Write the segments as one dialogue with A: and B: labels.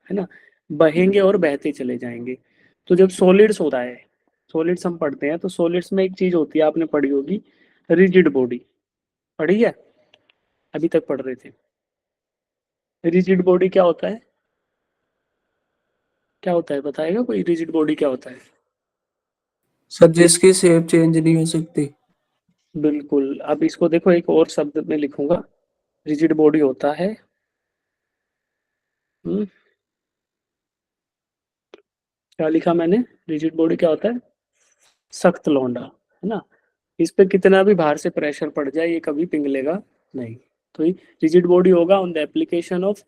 A: है ना, बहेंगे और बहते चले जाएंगे। तो जब सॉलिड्स होता है, सॉलिड्स हम पढ़ते हैं तो सॉलिड्स में एक चीज होती है, आपने पढ़ी होगी, रिजिड बॉडी। पढ़ी है, अभी तक पढ़ रहे थे। रिजिड बॉडी क्या होता है, क्या होता है बताएगा कोई, रिजिड बॉडी क्या होता है?
B: सर जिसकी शेप चेंज नहीं हो सकती।
A: बिल्कुल। अब इसको देखो एक और शब्द में लिखूंगा, रिजिड बॉडी होता है, हम्म, क्या लिखा मैंने, रिजिड बॉडी क्या होता है, सख्त लौंडा, है ना। इस पे कितना भी बाहर से प्रेशर पड़ जाए ये कभी पिघलेगा नहीं। तो ये रिजिड बॉडी होगा on the application of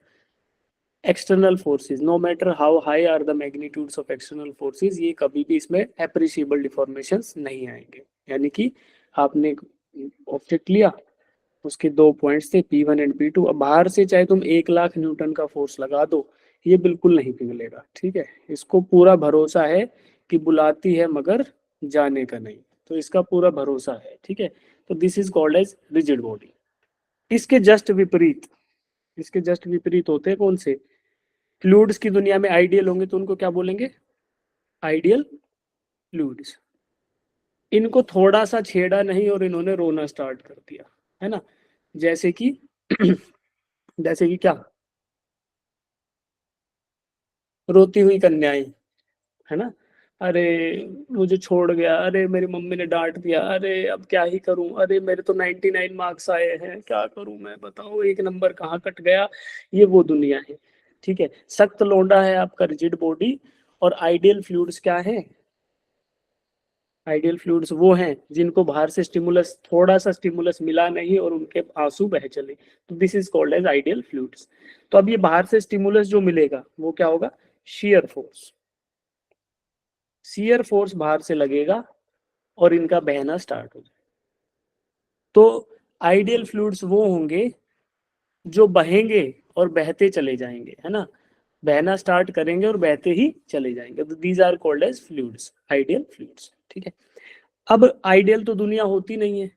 A: external forces, no matter how high are the magnitudes of external forces, ये कभी भी इसमें एप्रिशिएबल डिफॉर्मेशंस नहीं आएंगे। यानी कि आपने ऑब्जेक्ट लिया, उसके दो पॉइंट्स थे P1 एंड P2, अब बाहर से चाहे तुम 1 लाख न्यूटन का फोर्स लगा दो, ये बिल्कुल नहीं पिघलेगा। ठीक है, इसको पूरा भरोसा है कि बुलाती है मगर जाने का नहीं, तो इसका पूरा भरोसा है। ठीक है, तो this is called as rigid body. इसके जस्ट विपरीत, इसके जस्ट विपरीत होते हैं कौन से, फ्लूइड्स की दुनिया में आइडियल होंगे तो उनको क्या बोलेंगे, आइडियल फ्लूइड्स। इनको थोड़ा सा छेड़ा नहीं और इन्होंने रोना स्टार्ट कर दिया, है ना। जैसे कि जैसे कि क्या, रोती हुई कन्याएं, है ना, अरे मुझे छोड़ गया, अरे मेरी मम्मी ने डांट दिया, अरे अब क्या ही करूं, अरे मेरे तो 99 मार्क्स आए हैं, क्या करूं मैं, बताओ एक नंबर कहाँ कट गया। ये वो दुनिया है। ठीक है, सख्त लोंडा है आपका रिजिड बॉडी, और आइडियल फ्लूइड्स क्या है, आइडियल फ्लूइड्स वो हैं जिनको बाहर से स्टिमुलस, थोड़ा सा स्टिमुलस मिला नहीं और उनके आंसू बह चले, तो this is called as ideal fluids. तो अब ये बाहर से स्टिमुलस जो मिलेगा वो क्या होगा, शियर फोर्स, शियर फोर्स बाहर से लगेगा और इनका बहना स्टार्ट हो जाए। तो आइडियल फ्लूइड्स वो होंगे जो बहेंगे और बहते चले जाएंगे, है ना, बहना स्टार्ट करेंगे और बहते ही चले जाएंगे, तो these are called as fluids, ideal fluids. ठीक है, अब आइडियल तो दुनिया होती नहीं है,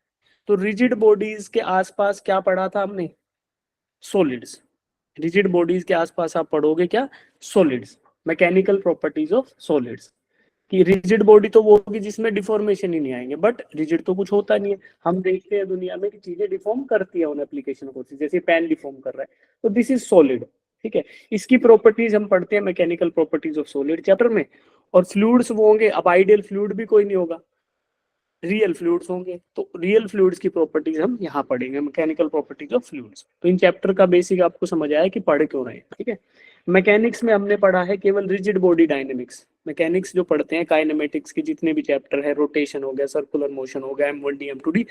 A: तो रिजिड बॉडीज के आसपास क्या पढ़ा था हमने, सॉलिड्स। रिजिड बॉडीज के आसपास आप पढ़ोगे क्या, solids, mechanical properties of solids. कि रिजिड बॉडी तो वो होगी जिसमें डिफॉर्मेशन ही नहीं आएंगे, बट रिजिड तो कुछ होता नहीं है। हम देखते हैं दुनिया में कि चीजें डिफॉर्म करती है उन एप्लीकेशन को, जैसे पेन डिफॉर्म कर रहा है, तो दिस इज सॉलिड। ठीक है, इसकी प्रॉपर्टीज हम पढ़ते हैं mechanical properties of solid chapter में। और फ्लूइड्स वो होंगे, अब आइडियल फ्लूइड भी कोई नहीं होगा, रियल फ्लूइड्स होंगे, तो रियल फ्लूइड्स की प्रॉपर्टीज हम यहाँ पढ़ेंगे, मैकेनिकल प्रॉपर्टीज ऑफ फ्लूइड्स। तो इन चैप्टर का बेसिक आपको समझ आया कि पढ़ क्यों रहे हैं। ठीक है, मैकेनिक्स में हमने पढ़ा है केवल रिजिड बॉडी डायनेमिक्स। मैकेनिक्स जो पढ़ते हैं, काइनेमेटिक्स के जितने भी चैप्टर है, रोटेशन हो गया, सर्कुलर मोशन हो गया, M1D M2D,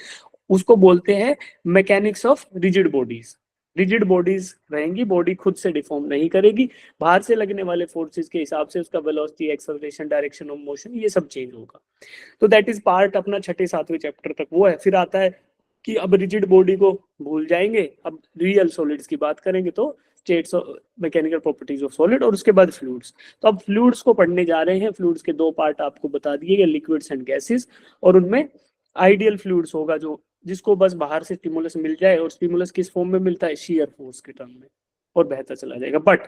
A: उसको बोलते हैं mechanics of rigid bodies. Rigid bodies रहेंगी, बॉडी खुद से डिफॉर्म नहीं करेगी, बाहर से लगने वाले फोर्सेस के हिसाब से उसका velocity, acceleration, direction of motion, ये सब चेंज होगा। तो दैट इज पार्ट अपना छठे सातवें चैप्टर तक वो है। फिर आता है कि अब रिजिड बॉडी को भूल जाएंगे, अब रियल सॉलिड्स की बात करेंगे, तो states of mechanical properties of solid, और उसके बाद फ्लूइड्स। तो अब फ्लूइड्स को पढ़ने जा रहे हैं। फ्लूइड्स के दो पार्ट आपको बता दिए गए, लिक्विड्स एंड गैसेस, और उनमें आइडियल फ्लूइड्स होगा जो, जिसको बस बाहर से स्टिमुलस मिल जाए, और स्टिमुलस किस फॉर्म में मिलता है, शियर फोर्स के टर्म में, और बेहतर चला जाएगा। बट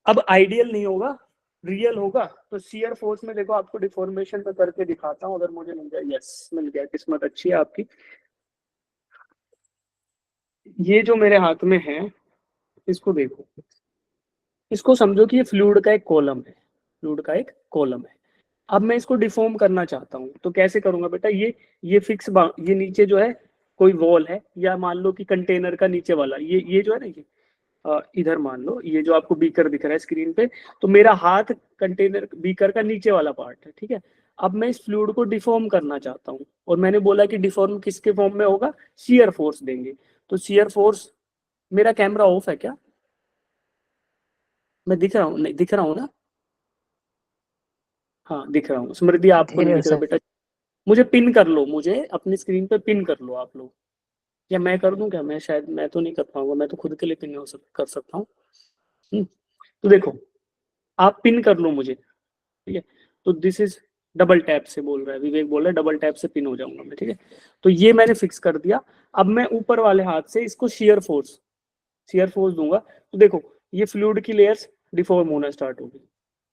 A: अब आइडियल नहीं होगा, रियल होगा। तो शियर फोर्स में देखो, आपको डिफॉर्मेशन में करके दिखाता हूँ, अगर मुझे मिल जाए, यस मिल गया, किस्मत अच्छी है आपकी। ये जो मेरे हाथ में है, इसको देखो, इसको समझो कि ये फ्लूइड का एक कॉलम है, फ्लूइड का एक कॉलम है। अब मैं इसको डिफॉर्म करना चाहता हूँ, तो कैसे करूंगा बेटा, ये फिक्स, ये नीचे जो है कोई वॉल है, या मान लो कि कंटेनर का नीचे वाला ये जो है ना, ये इधर मान लो, ये जो आपको बीकर दिख रहा है स्क्रीन पे, तो मेरा हाथ कंटेनर बीकर का नीचे वाला पार्ट है। ठीक है, अब मैं इस फ्लूइड को डिफॉर्म करना चाहता हूँ, और मैंने बोला कि डिफॉर्म किसके फॉर्म में होगा, शियर फोर्स देंगे। तो शियर फोर्स, मेरा कैमरा ऑफ है क्या, मैं दिख रहा हूँ, नहीं दिख रहा हूँ ना, हाँ दिख रहा हूँ, स्मृति आपको नहीं
B: धीरे
A: दिख रहा
B: से।
A: बेटा, मुझे पिन कर लो, मुझे अपनी स्क्रीन पे पिन कर लो आप लोग, या मैं कर दूं क्या, मैं शायद, मैं तो नहीं कर पाऊंगा, मैं तो खुद के लिए पिन कर सकता हूँ। तो देखो, आप पिन कर लो मुझे, ठीक है। तो दिस इज, डबल टैप से बोल रहा है विवेक, बोल रहा है डबल टैप से पिन हो जाऊंगा मैं, ठीक है। तो ये मैंने फिक्स कर दिया। अब मैं ऊपर वाले हाथ से इसको शियर फोर्स दूंगा। तो देखो, ये फ्लूइड की लेयर्स डिफॉर्म होना स्टार्ट हो गई।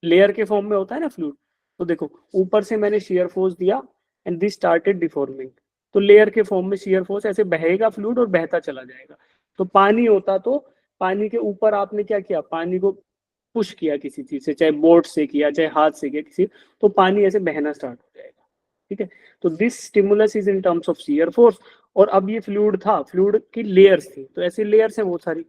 A: लेयर के फॉर्म में होता है ना फ्लूइड, तो देखो ऊपर से मैंने शेयर फोर्स दिया एंड दिस स्टार्टेड डिफॉर्मिंग, तो लेयर के फॉर्म में शेयर फोर्स ऐसे बहेगा फ्लूइड और बहता चला जाएगा। तो पानी होता तो पानी के ऊपर आपने क्या किया, पानी को पुश किया किसी चीज से, चाहे बोर्ड से किया चाहे हाथ से किया किसी, तो पानी ऐसे बहना स्टार्ट हो जाएगा। ठीक है, तो this stimulus is in terms of shear force. और अब ये फ्लूइड था, फ्लूइड की लेयर्स थी, तो ऐसे लेयर्स है बहुत सारी,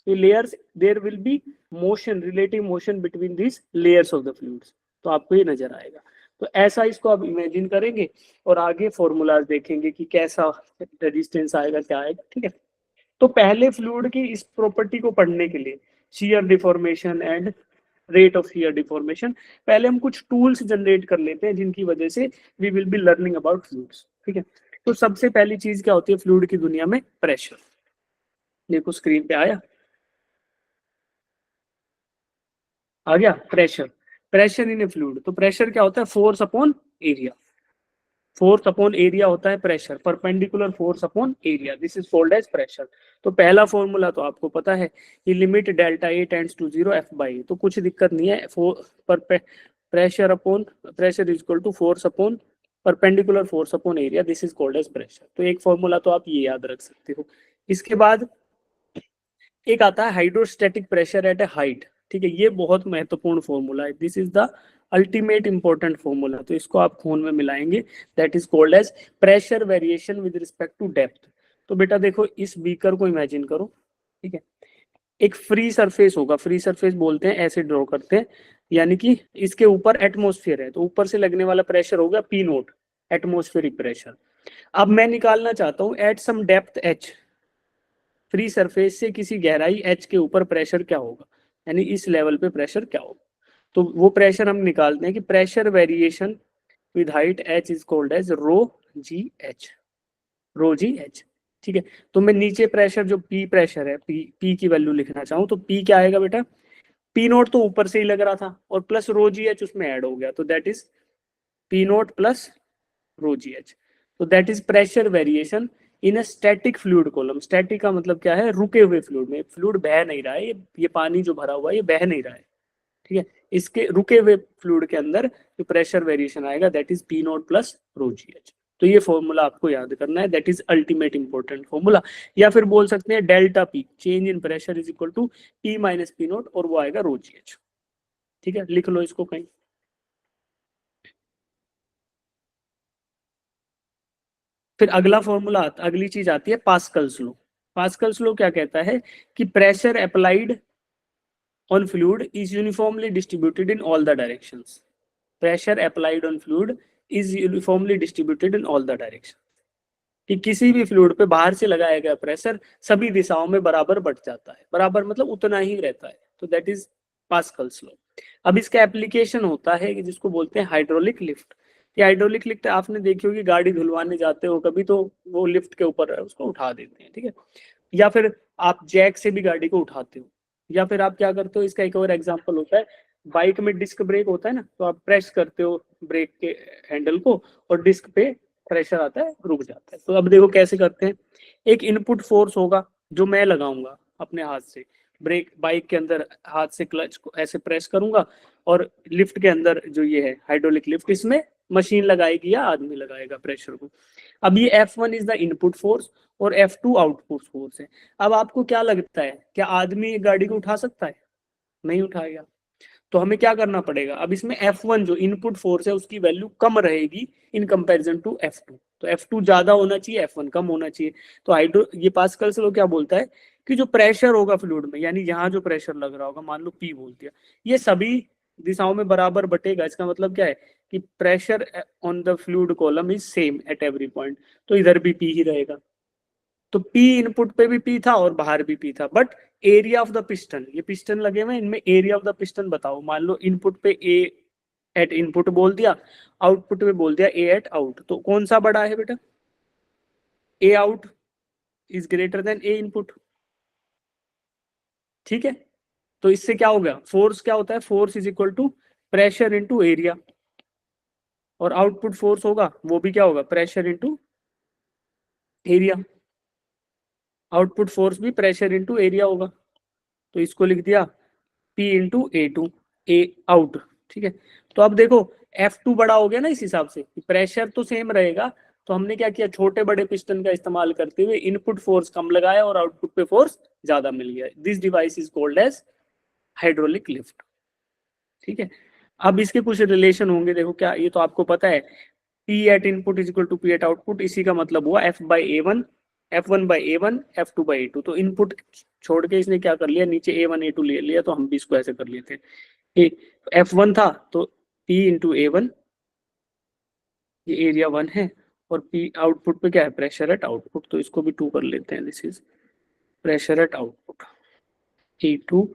A: ये layers there will be motion, relative motion between this layers of the fluids, तो आपको ये नजर आएगा। तो ऐसा इसको आप इमेजिन करेंगे और आगे फॉर्मूलाज देखेंगे कि कैसा रेजिस्टेंस आएगा क्या आएगा। ठीक है, तो पहले फ्लूइड की इस प्रॉपर्टी को पढ़ने के लिए, shear deformation and rate of shear deformation, पहले हम कुछ टूल्स जनरेट कर लेते हैं जिनकी वजह से we will be learning about fluids. ठीक है, तो सबसे पहली चीज क्या होती है फ्लूइड की दुनिया में, प्रेशर। देखो स्क्रीन पे आया, आ गया pressure. Pressure in a fluid, तो प्रेशर क्या होता है, force upon area. Force upon area होता है pressure, perpendicular force upon area, this is called as pressure. तो पहला फॉर्मूला तो आपको पता है कि limit delta A tends to 0 F by, तो कुछ दिक्कत नहीं है, पर pressure upon pressure is equal to force upon perpendicular force upon area, this is called as pressure. तो एक फॉर्मूला तो आप ये याद रख सकते हो। इसके बाद एक आता है hydrostatic pressure at a height. ठीक है, ये बहुत महत्वपूर्ण फॉर्मूला है, this is the ultimate important formula, तो इसको आप खून में मिलाएंगे, that is called as pressure variation with respect to depth. तो बेटा देखो इस बीकर को इमेजिन करो, ठीक है, एक फ्री सरफेस होगा, फ्री सरफेस बोलते हैं, ऐसे ड्रॉ करते हैं, यानी कि इसके ऊपर एटमोस्फियर है, तो ऊपर से लगने वाला प्रेशर होगा पी नोट, एटमोस्फेरिक प्रेशर। अब मैं निकालना चाहता हूं at some depth H, free surface से किसी गहराई एच के ऊपर प्रेशर क्या होगा, यानी इस लेवल पे प्रेशर क्या होगा। तो वो प्रेशर हम निकालते हैं कि pressure variation with height H is called as rho ji H, rho ji H. ठीक है, तो मैं नीचे प्रेशर जो पी प्रेशर है, पी की वैल्यू लिखना चाहूँ तो पी क्या आएगा बेटा, पी नोट तो ऊपर से ही लग रहा था और प्लस रो जी एच उसमें ऐड हो गया, तो that is P naught plus rho ji H. तो that is pressure variation in a static fluid column. Static का मतलब क्या है, रुके हुए फ्लूइड में, फ्लूइड बह नहीं रहा है, ये पानी जो भरा हुआ है ये बह नहीं रहा है। ठीक है, इसके रुके हुए फ्लूइड के अंदर जो प्रेशर वेरिएशन आएगा that is P naught plus rho ji H. तो ये फॉर्मूला आपको याद करना है, that is ultimate important formula. या फिर बोल सकते हैं delta P, change in pressure is equal to P minus P naught, और वो आएगा रो जी एच। ठीक है, लिख लो इसको कहीं। फिर अगला फॉर्मूला, अगली चीज आती है पास्कल्स लॉ। पास्कल्स लॉ क्या कहता है कि pressure applied on fluid is uniformly distributed in all the directions. Pressure applied on fluid is uniformly distributed in all the direction, कि किसी भी फ्लूइड पे बाहर से लगाया गया प्रेशर सभी दिशाओं में बराबर बढ़ जाता है, बराबर मतलब उतना ही रहता है, तो दैट इज पास्कल्स लॉ। अब इसका एप्लीकेशन होता है कि जिसको बोलते हैं हाइड्रोलिक लिफ्ट। ये हाइड्रोलिक लिफ्ट आपने देखी होगी, गाड़ी धुलवाने जाते हो कभी तो वो लिफ्ट के ऊपर उसको उठा देते हैं। ठीक है, या फिर आप जैक से भी गाड़ी को उठाते हो, या फिर आप क्या करते हो, इसका एक और एग्जांपल होता है, बाइक में डिस्क ब्रेक होता है ना, तो आप प्रेस करते हो ब्रेक के हैंडल को और डिस्क पे प्रेशर आता है, रुक जाता है। तो अब देखो कैसे करते हैं, एक इनपुट फोर्स होगा जो मैं लगाऊंगा अपने हाथ से, ब्रेक बाइक के अंदर हाथ से क्लच को ऐसे प्रेस करूंगा, और लिफ्ट के अंदर जो ये है हाइड्रोलिक लिफ्ट, इसमें मशीन लगाएगी या आदमी लगाएगा प्रेशर को। अब ये F1 is the input force और F2 आउटपुट फोर्स है। अब आपको क्या लगता है, क्या आदमी एक गाड़ी को उठा सकता है, नहीं उठाएगा। तो हमें क्या करना पड़ेगा, अब इसमें F1 जो इनपुट फोर्स है उसकी वैल्यू कम रहेगी इन कंपैरिजन टू F2, तो F2 ज्यादा होना चाहिए, F1 कम होना चाहिए। तो हाइड्रो ये पास्कल से लोग क्या बोलता है कि जो प्रेशर होगा फ्लूइड में, यानी यहाँ जो प्रेशर लग रहा होगा, मान लो P बोल दिया, ये सभी दिशाओं में बराबर बटेगा। इसका मतलब क्या है कि pressure on the fluid column is same at every point, तो इधर भी P ही रहेगा। तो P इनपुट पे भी P था और बाहर भी P था, but area of the piston, ये पिस्टन लगे हुए इनमें एरिया ऑफ द पिस्टन बताओ। मान लो इनपुट पे A एट इनपुट बोल दिया, आउटपुट पे बोल दिया A एट आउट, तो कौन सा बड़ा है बेटा, A out is greater than A input. ठीक है, तो इससे क्या हो गया, फोर्स क्या होता है, force is equal to pressure into area, और आउटपुट फोर्स होगा वो भी क्या होगा, pressure into area, output force भी प्रेशर इंटू एरिया होगा। तो इसको लिख दिया P इंटू A2, ए आउट। ठीक है, तो अब देखो F2 बड़ा हो गया ना, इस हिसाब से प्रेशर तो सेम रहेगा, तो हमने क्या किया, छोटे बड़े पिस्टन का इस्तेमाल करते हुए इनपुट फोर्स कम लगाया और आउटपुट पे फोर्स ज्यादा मिल गया। This device is called as hydraulic lift. ठीक है, अब इसके कुछ रिलेशन होंगे, देखो क्या, ये तो आपको पता है, P at input is equal to P at output, इसी का मतलब हुआ F1/A1 F2/A2। तो इनपुट छोड़ के इसने क्या कर लिया, नीचे A1 A2 ले लिया, तो हम भी इसको ऐसे कर लेते हैं। F1 था तो P इंटू A1, ये एरिया 1 है, और P आउटपुट पे क्या है, प्रेशर एट आउटपुट, तो इसको भी 2 कर लेते हैं, this is pressure at output A2,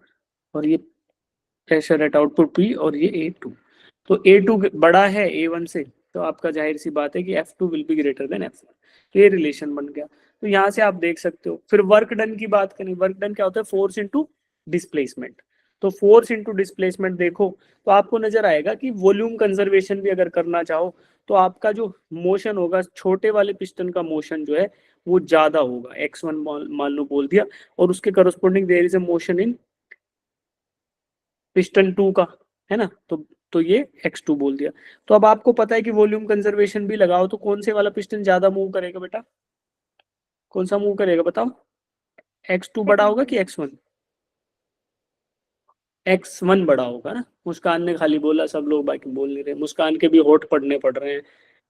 A: और ये प्रेशर एट आउटपुट P, और ये A2। तो A2 बड़ा है A1 से, तो आपका जाहिर सी बात है कि F2 will be greater than F1। तो ये रिलेशन बन गया। तो यहाँ से आप देख सकते हो। फिर वर्क डन की बात करें, वर्क डन क्या होता है, फोर्स इंटू डिस्प्लेसमेंट। तो फोर्स इंटू डिस्प्लेसमेंट देखो, तो आपको नजर आएगा कि वॉल्यूम कंजर्वेशन भी अगर करना चाहो, तो आपका जो मोशन होगा, छोटे वाले पिस्टन का मोशन जो है वो ज्यादा होगा, x1 मान लो बोल दिया, और उसके corresponding there is a motion in piston 2 का, है ना, तो ये x2 बोल दिया। तो अब आपको पता है कि वॉल्यूम कंजर्वेशन भी लगाओ, तो कौन से वाला पिस्टन ज्यादा मूव करेगा बेटा, कौन सा मूव करेगा बताओ, x2 बड़ा
C: सेकंड
A: होगा
C: वाला।
A: कि x1? x1 बड़ा होगा ना, मुस्कान ने खाली बोला, सब लोग बाकी बोल नहीं रहे, मुस्कान के भी होठ पढ़ने पड़ रहे हैं,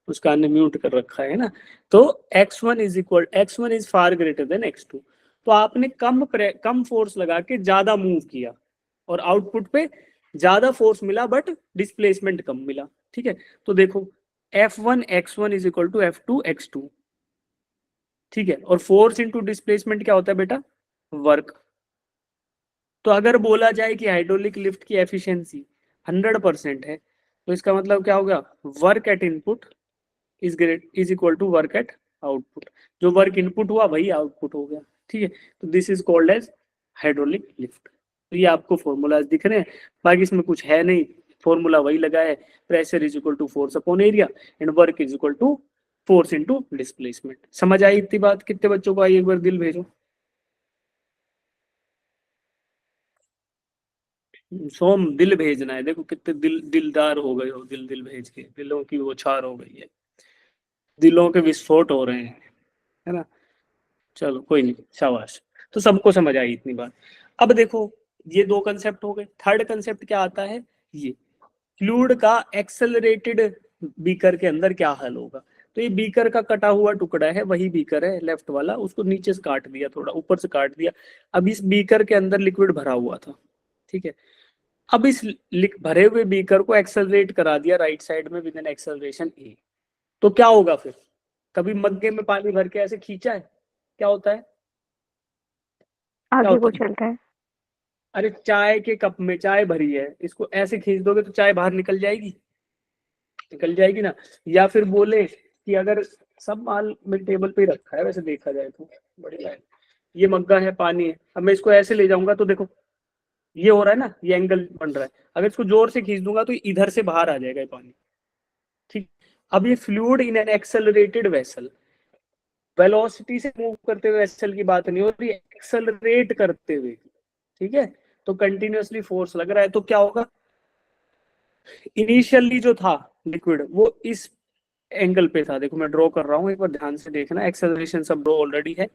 A: मुस्कान ने म्यूट कर रखा है ना। तो x1 is far greater than x2। तो आपने कम फोर्स लगा के ज्यादा मूव किया, और आउटपुट पे ज्यादा फोर्स मिला बट डिस्प्लेसमेंट कम मिला। ठीक है, तो देखो F1 x1 is equal to F2 x2। ठीक है, और फोर्स इंटू डिस्प्लेसमेंट क्या होता है बेटा, वर्क। तो अगर बोला जाए कि हाइड्रोलिक लिफ्ट की एफिशिएंसी 100% है, तो इसका मतलब क्या होगा, work at input is equal to work at output. जो वर्क इनपुट हुआ वही आउटपुट हो गया। ठीक है, तो this is called as hydraulic lift. तो ये आपको फॉर्मूलाज दिख रहे हैं, बाकी इसमें कुछ है नहीं, फॉर्मूला वही लगा है, pressure is equal to force upon area and work is equal to force into displacement. समझ आई इतनी बात? कितने बच्चों को आई, एक बार दिल भेजो। सोम दिल भेजना है, देखो कितने दिलदार हो गए हो, दिल दिल भेज के दिलों की बौछार हो गई है, दिलों के विस्फोट हो रहे हैं, है ना। चलो कोई नहीं, शाबाश। तो सबको समझ आई इतनी बात। अब देखो, ये दो कंसेप्ट हो गए। थर्ड कंसेप्ट क्या आता है, ये फ्लूइड का एक्सेलरेटेड बीकर के अंदर क्या हल होगा। तो ये बीकर का कटा हुआ टुकड़ा है, वही बीकर है लेफ्ट वाला, उसको नीचे से काट दिया, थोड़ा ऊपर से काट दिया। अब इस बीकर के अंदर लिक्विड भरा हुआ था। ठीक है, अब इस भरे हुए बीकर को एक्सेलरेट करा दिया राइट साइड में विद एन एक्सेलरेशन ए। तो क्या होगा फिर, कभी मग्गे में पानी भर के ऐसे खींचा है, क्या होता है, क्या
C: आगे
A: होता
C: वो
A: है?
C: चलता है।
A: अरे चाय के कप में चाय भरी है, इसको ऐसे खींच दोगे तो चाय बाहर निकल जाएगी, निकल जाएगी ना। या फिर बोले कि अगर सब माल मेरे टेबल पे ही रखा है वैसे देखा जाए तो, बढ़िया है, ये मग्गा है, पानी है, अब मैं इसको ऐसे ले जाऊंगा तो देखो ये हो रहा है ना, ये एंगल बन रहा है, अगर इसको जोर से खींच दूंगा तो इधर से बाहर आ जाएगा ये पानी। ठीक, अब ये fluid in an accelerated vessel, velocity से मूव करते हुए वेसल की बात नहीं हो रही, एक्सेलरेट करते हुए। ठीक है, तो कंटिन्यूअसली फोर्स लग रहा है, तो क्या होगा, इनिशियली जो था लिक्विड वो इस एंगल पे था, देखो मैं ड्रॉ कर रहा हूँ, एक बार ध्यान से देखना, एक्सेलरेशन सब ड्रॉ ऑलरेडी है।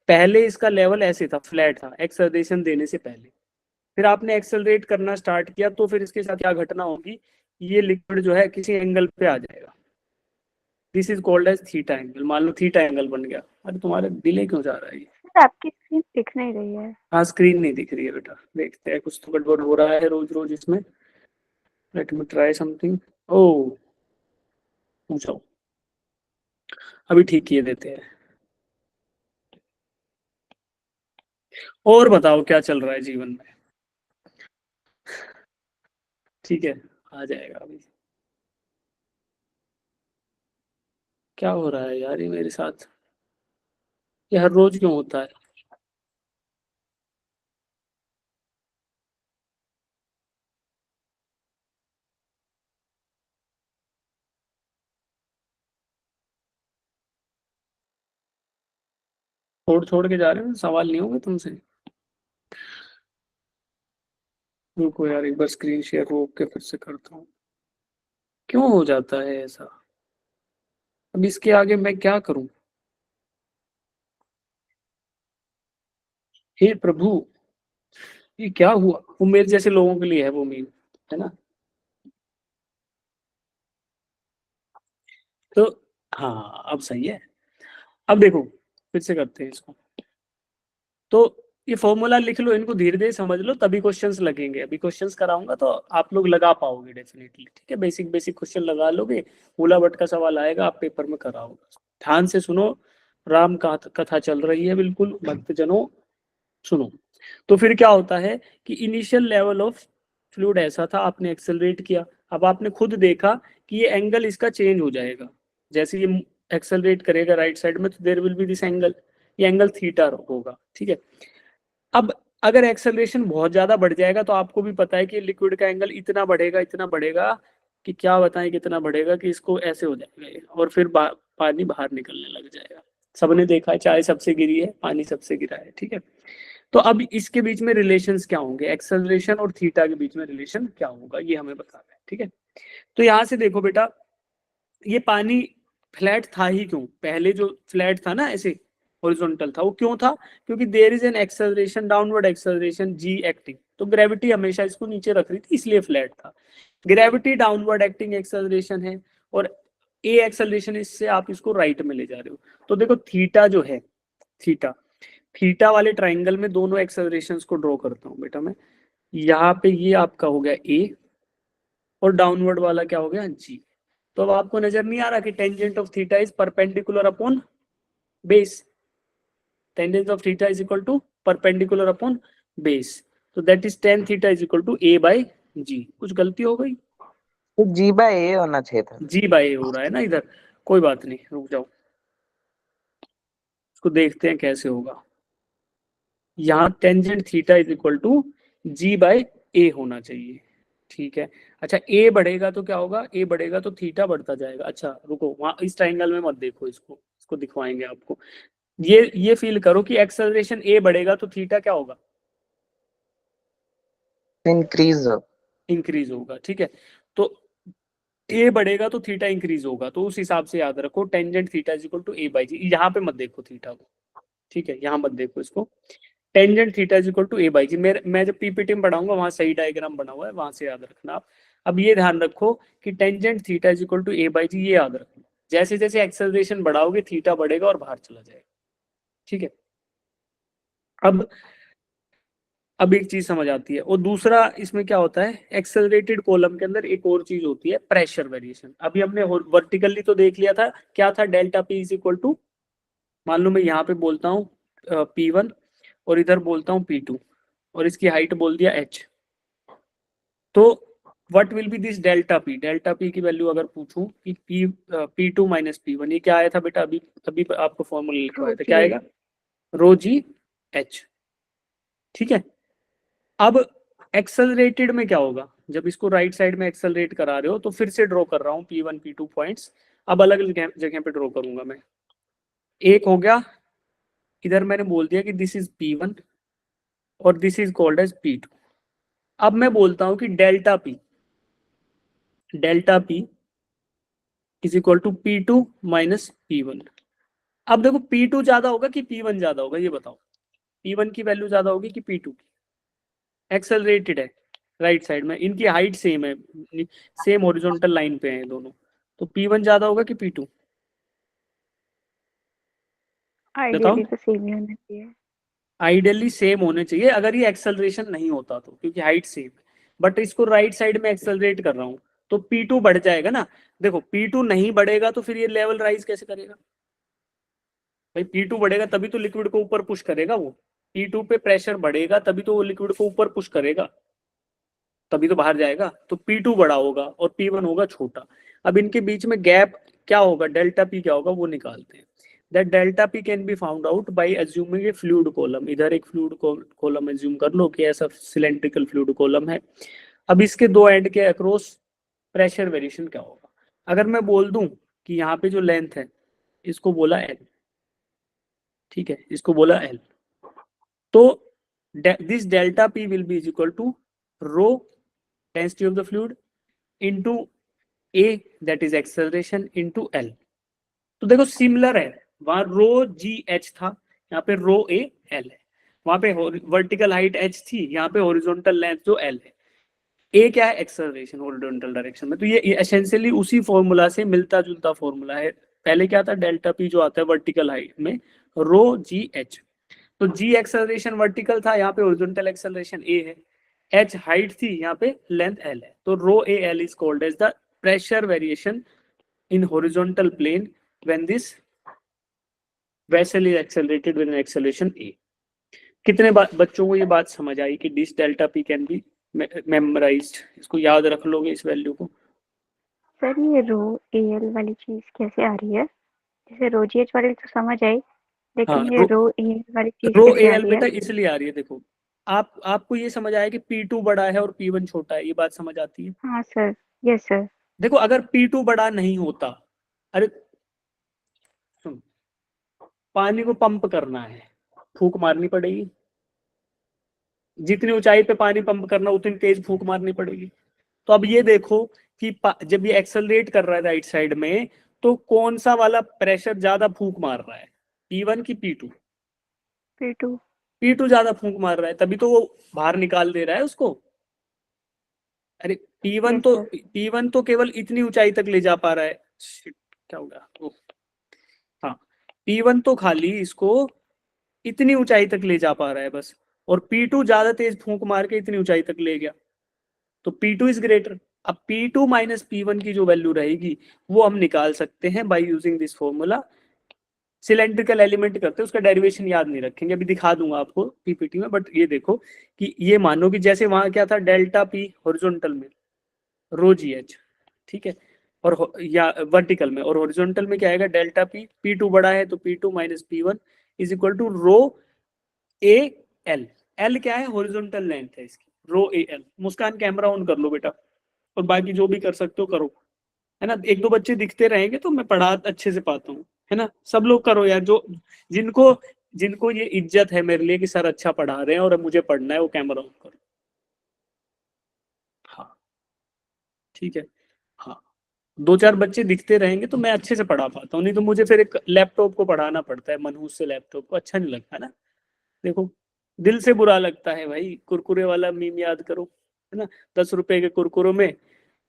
A: पहले इसका लेवल ऐसे था, फ्लैट था एक्सेलरेशन देने से पहले, फिर आपने एक्सेलरेट करना स्टार्ट किया, तो फिर इसके साथ क्या घटना होगी, ये लिक्विड जो है किसी एंगल पे आ जाएगा। This is called as theta angle. मान लो थीटा एंगल बन गया। अरे तुम्हारे डिले क्यों जा रहा है ये?
C: सर आपकी स्क्रीन दिख नहीं रही है।
A: हाँ स्क्रीन नहीं दिख रही है बेटा, देखते हैं कुछ तो गड़बड़ हो रहा है रोज रोज इसमें। Let me try something. ओ पूछो, अभी ठीक किए देते हैं। और बताओ क्या चल रहा है जीवन में? ठीक है, आ जाएगा अभी। क्या हो रहा है यार ये मेरे साथ, ये हर रोज क्यों होता है? छोड़ छोड़ के जा रहे हो, सवाल नहीं होंगे तुमसे? रुको यार, एक बार स्क्रीन शेयर रोक के फिर से करता हूँ। क्यों हो जाता है ऐसा? अब इसके आगे मैं क्या करूं? हे प्रभु, ये क्या हुआ? वो मेरे जैसे लोगों के लिए है वो मीम, है ना? तो हाँ, अब सही है। अब देखो, फिर से करते हैं इसको। तो ये फॉर्मूला लिख लो, इनको धीरे धीरे समझ लो, तभी क्वेश्चंस लगेंगे। अभी क्वेश्चंस कराऊंगा तो आप लोग लगा पाओगे डेफिनेटली, ठीक है? बेसिक बेसिक क्वेश्चन लगा लोगे। मूला भट्ट का सवाल आएगा, आप पेपर में कराओगे। ध्यान से सुनो, राम का कथा चल रही है, बिल्कुल भक्तजनों सुनो। तो फिर क्या होता है कि इनिशियल लेवल ऑफ फ्लूइड ऐसा था, आपने एक्सेलरेट किया। अब आपने खुद देखा कि ये एंगल इसका चेंज हो जाएगा। जैसे ये एक्सेलरेट करेगा राइट साइड में, तो there will be this angle, ये एंगल थीटा होगा, ठीक है? अब अगर एक्सेलरेशन बहुत ज्यादा बढ़ जाएगा, तो आपको भी पता है कि लिक्विड का एंगल इतना बढ़ेगा कि क्या बताएं कितना बढ़ेगा, कि इसको ऐसे हो जाएगा ये, और फिर पानी बाहर निकलने लग जाएगा। सबने देखा है, चाय सबसे गिरी है, पानी सबसे गिरा है, ठीक है? तो अब इसके बीच में रिलेशंस क्या होंगे, एक्सेलरेशन और थीटा के बीच में रिलेशन क्या होगा, ये हमें बताना है, ठीक है? तो यहां से देखो बेटा, ये पानी फ्लैट था ही क्यों? पहले जो फ्लैट था ना, ऐसे हॉरिजॉन्टल था, वो क्यों था? क्योंकि there is an acceleration, downward acceleration G acting, तो ग्रेविटी हमेशा इसको नीचे रख रही थी, इसलिए फ्लैट था। ग्रेविटी डाउनवर्ड एक्टिंग एक्सेलरेशन है, और ए एक्सेलरेशन, इससे आप इसको राइट में ले जा रहे हो। तो देखो थीटा जो है, थीटा थीटा वाले ट्राइंगल में दोनों एक्सेलरेशंस को ड्रॉ करता हूं बेटा मैं। यहाँ पे ये आपका हो गया ए, और डाउनवर्ड वाला क्या हो गया, जी। तो अब आपको नजर नहीं आ रहा कि tangent of theta is perpendicular upon base? Tangent of theta is equal to perpendicular upon base, तो that is tan theta is equal to A by G. कुछ गलती हो गई?
D: तो जी बाय ए होना चाहिए था।
A: जी बाई ए हो रहा है ना इधर, कोई बात नहीं, रुक जाओ, इसको देखते हैं कैसे होगा। यहाँ tangent theta is equal to G by A होना चाहिए, ठीक है? अच्छा, ए बढ़ेगा तो क्या होगा? ए बढ़ेगा तो थीटा बढ़ता जाएगा। अच्छा रुको, वहां इस ट्राइंगल में मत देखो, इसको इसको दिखवाएंगे आपको। ये फील करो कि एक्सेलरेशन ए बढ़ेगा तो थीटा क्या होगा?
D: इंक्रीज।
A: इंक्रीज होगा, ठीक है? तो ए बढ़ेगा तो थीटा इंक्रीज होगा, तो उस हिसाब से याद रखो tangent theta is equal to A by G. यहाँ पे मत देखो थीटा को, ठीक है? यहाँ मत देखो इसको। Tangent theta is equal to A by G. मैं जब पीपीटी में पढ़ाऊंगा वहां सही डायग्राम बना हुआ है, वहां से याद रखना आप। अब ये ध्यान रखो कि tangent theta is equal to A by G, ये याद रखना। जैसे जैसे एक्सेलरेशन बढ़ाओगे थीटा बढ़ेगा और बाहर चला जाएगा, ठीक है? अब अब एक चीज समझ आती है, और दूसरा इसमें क्या होता है, एक्सेलरेटेड कॉलम के अंदर एक और चीज होती है, प्रेशर वेरिएशन। अभी हमने वर्टिकली तो देख लिया था, क्या था, delta P is equal to, मान लो मैं यहाँ पे बोलता हूँ P1, और इधर बोलता हूँ P2, और इसकी हाइट बोल दिया h। तो what will be this delta P? Delta P की वैल्यू अगर पूछूं कि P2 माइनस P1, ये क्या आया था बेटा? अभी अभी आपको फॉर्मूला लिखवाया था, क्या आएगा? रो जी एच, ठीक है? अब एक्सेलरेटेड में क्या होगा? जब इसको राइट साइड में एक्सेलरेट करा रहे हो, तो फिर से ड्रॉ कर रहा हूँ P1 P2 पॉइंट्स। अब अलग अलग जगह पे ड्रॉ करूंगा मैं। एक हो गया, इधर मैंने बोल दिया कि दिस इज P1 और this is called as P2। अब मैं बोलता हूं कि delta P is equal to P2 minus P1। अब देखो P2 ज्यादा होगा कि P1 ज्यादा होगा, ये बताओ। P1 की वैल्यू ज्यादा होगी कि P2 की? एक्सेलरेटेड है राइट साइड में, इनकी हाइट सेम है, सेम हॉरिजॉन्टल लाइन पे हैं दोनों, तो P1 ज्यादा होगा कि P2? बताओ।
C: आइडियली तो सेम ही होना चाहिए।
A: आइडियली सेम होने चाहिए अगर ये एक्सेलरेशन नहीं होता तो, क्योंकि हाइट सेम है। बट इसको राइट साइड में एक्सेलरेट कर रहा हूं, तो P2 बढ़ जाएगा ना। देखो P2 नहीं बढ़ेगा तो फिर ये लेवल राइज कैसे करेगा भाई? P2 बढ़ेगा तभी तो लिक्विड को ऊपर पुश करेगा वो। P2 पे प्रेशर बढ़ेगा तभी तो वो लिक्विड को ऊपर पुश करेगा, तभी तो बाहर जाएगा। तो P2 बड़ा होगा और P1 होगा छोटा। अब इनके बीच में गैप क्या होगा, डेल्टा पी क्या होगा, वो निकालते हैं। That delta P can be found out by assuming A fluid column. इधर एक फ्लूइड कॉलम अज्यूम कर लो कि ऐसा सिलेंड्रिकल फ्लूइड कॉलम है। अब इसके दो एंड के अक्रॉस प्रेशर वेरिएशन क्या होगा? अगर मैं बोल दूं कि यहाँ पे जो लेंथ है इसको बोला L, ठीक है, इसको बोला L, तो this delta P will be is equal to rho density of the fluid into A that is acceleration into L. तो देखो सिमिलर है, वहां रो जी एच था, यहाँ पे रो ए एल है, वहां पे वर्टिकल हाइट एच थी, यहाँ पे हॉरिजॉन्टल लेंथ जो एल है। ए क्या है, एक्सेलरेशन हॉरिजॉन्टल डायरेक्शन में। तो ये एसेंशियली उसी फॉर्मूला से मिलता जुलता फॉर्मूला है। पहले क्या था, डेल्टा पी जो आता है वर्टिकल हाइट में रो जी एच। तो जी एक्सेलरेशन वर्टिकल था, यहाँ पे हॉरिजॉन्टल एक्सेलरेशन ए है, एच हाइट थी, यहाँ पे लेंथ एल है। तो rho A L is called as the pressure variation in horizontal plane when this vessel is accelerated with an acceleration A. कितने बच्चों को ये बात समझ आई कि this delta P can be memorized? इसको याद रख लोगे इस वैल्यू को।
C: सर ये रो एल वाली चीज कैसे आ रही है? जैसे रो जी एच वाली तो समझ आई, लेकिन
A: हाँ,
C: ये रो एल वाली चीज
A: रो ए
C: कैसे आ
A: एल
C: रही
A: बेटा
C: है?
A: इसलिए आ रही है, देखो आपको ये समझ आया कि P2 बड़ा है और P1 छोटा है, ये बात समझ आती है।
C: हाँ सर, यस सर।
A: देखो अगर P2 बड़ा नहीं होता, अरे सुन, पानी को पंप करना है, फूंक मारनी पड़ेगी, जितनी ऊंचाई पे पानी पंप करना उतनी तेज फूंक मारनी पड़ेगी। तो अब ये देखो कि जब ये एक्सेलरेट कर रहा है राइट साइड में, तो कौन सा वाला प्रेशर ज्यादा फूंक मार रहा है, P1 की P2?
C: P2।
A: P2 ज्यादा फूंक मार रहा है, तभी तो वो बाहर निकाल दे रहा है उसको। अरे P1
C: यस
A: तो
C: सर।
A: P1 तो केवल इतनी ऊंचाई तक ले जा पा रहा है। Shit, क्या होगा हाँ, P1 तो खाली इसको इतनी ऊंचाई तक ले जा पा रहा है बस, और P2 ज्यादा तेज फूंक मार के इतनी ऊंचाई तक ले गया, तो P2 इज ग्रेटर। अब P2 माइनस P1 की जो वैल्यू रहेगी वो हम निकाल सकते हैं by using this formula. Cylindrical element करते हैं, उसका डेरिवेशन याद नहीं रखेंगे, अभी दिखा दूंगा आपको पीपीटी में। बट ये देखो कि ये मानो कि जैसे वहां क्या था, डेल्टा पी हॉरिजॉन्टल में रो जी एच, ठीक है, और या वर्टिकल में, और हॉरिजॉन्टल में क्या आएगा, डेल्टा पी। P2 बड़ा है तो P2 minus P1 is equal to rho A L. L क्या है, हॉरिजॉन्टल लेंथ है इसकी, rho A L. Muskan camera on कर लो बेटा, और बाकी जो भी कर सकते हो करो, है ना। एक दो बच्चे दिखते रहेंगे तो मैं पढ़ा अच्छे से पाता हूँ, है ना। सब लोग करो यार, जो जिनको जिनको ये इज्जत है मेरे लिए कि सर अच्छा पढ़ा रहे हैं और मुझे पढ़ना है, वो कैमरा ऑन करो। हाँ ठीक है, हाँ दो चार बच्चे दिखते रहेंगे तो मैं अच्छे से पढ़ा पाता हूँ, नहीं तो मुझे फिर एक लैपटॉप को पढ़ाना पड़ता है, मनहूस से लैपटॉप को, अच्छा नहीं लगता ना। देखो दिल से बुरा लगता है भाई, कुरकुरे वाला मीम याद करो, है ना। 10 रुपए के कुरकुरों में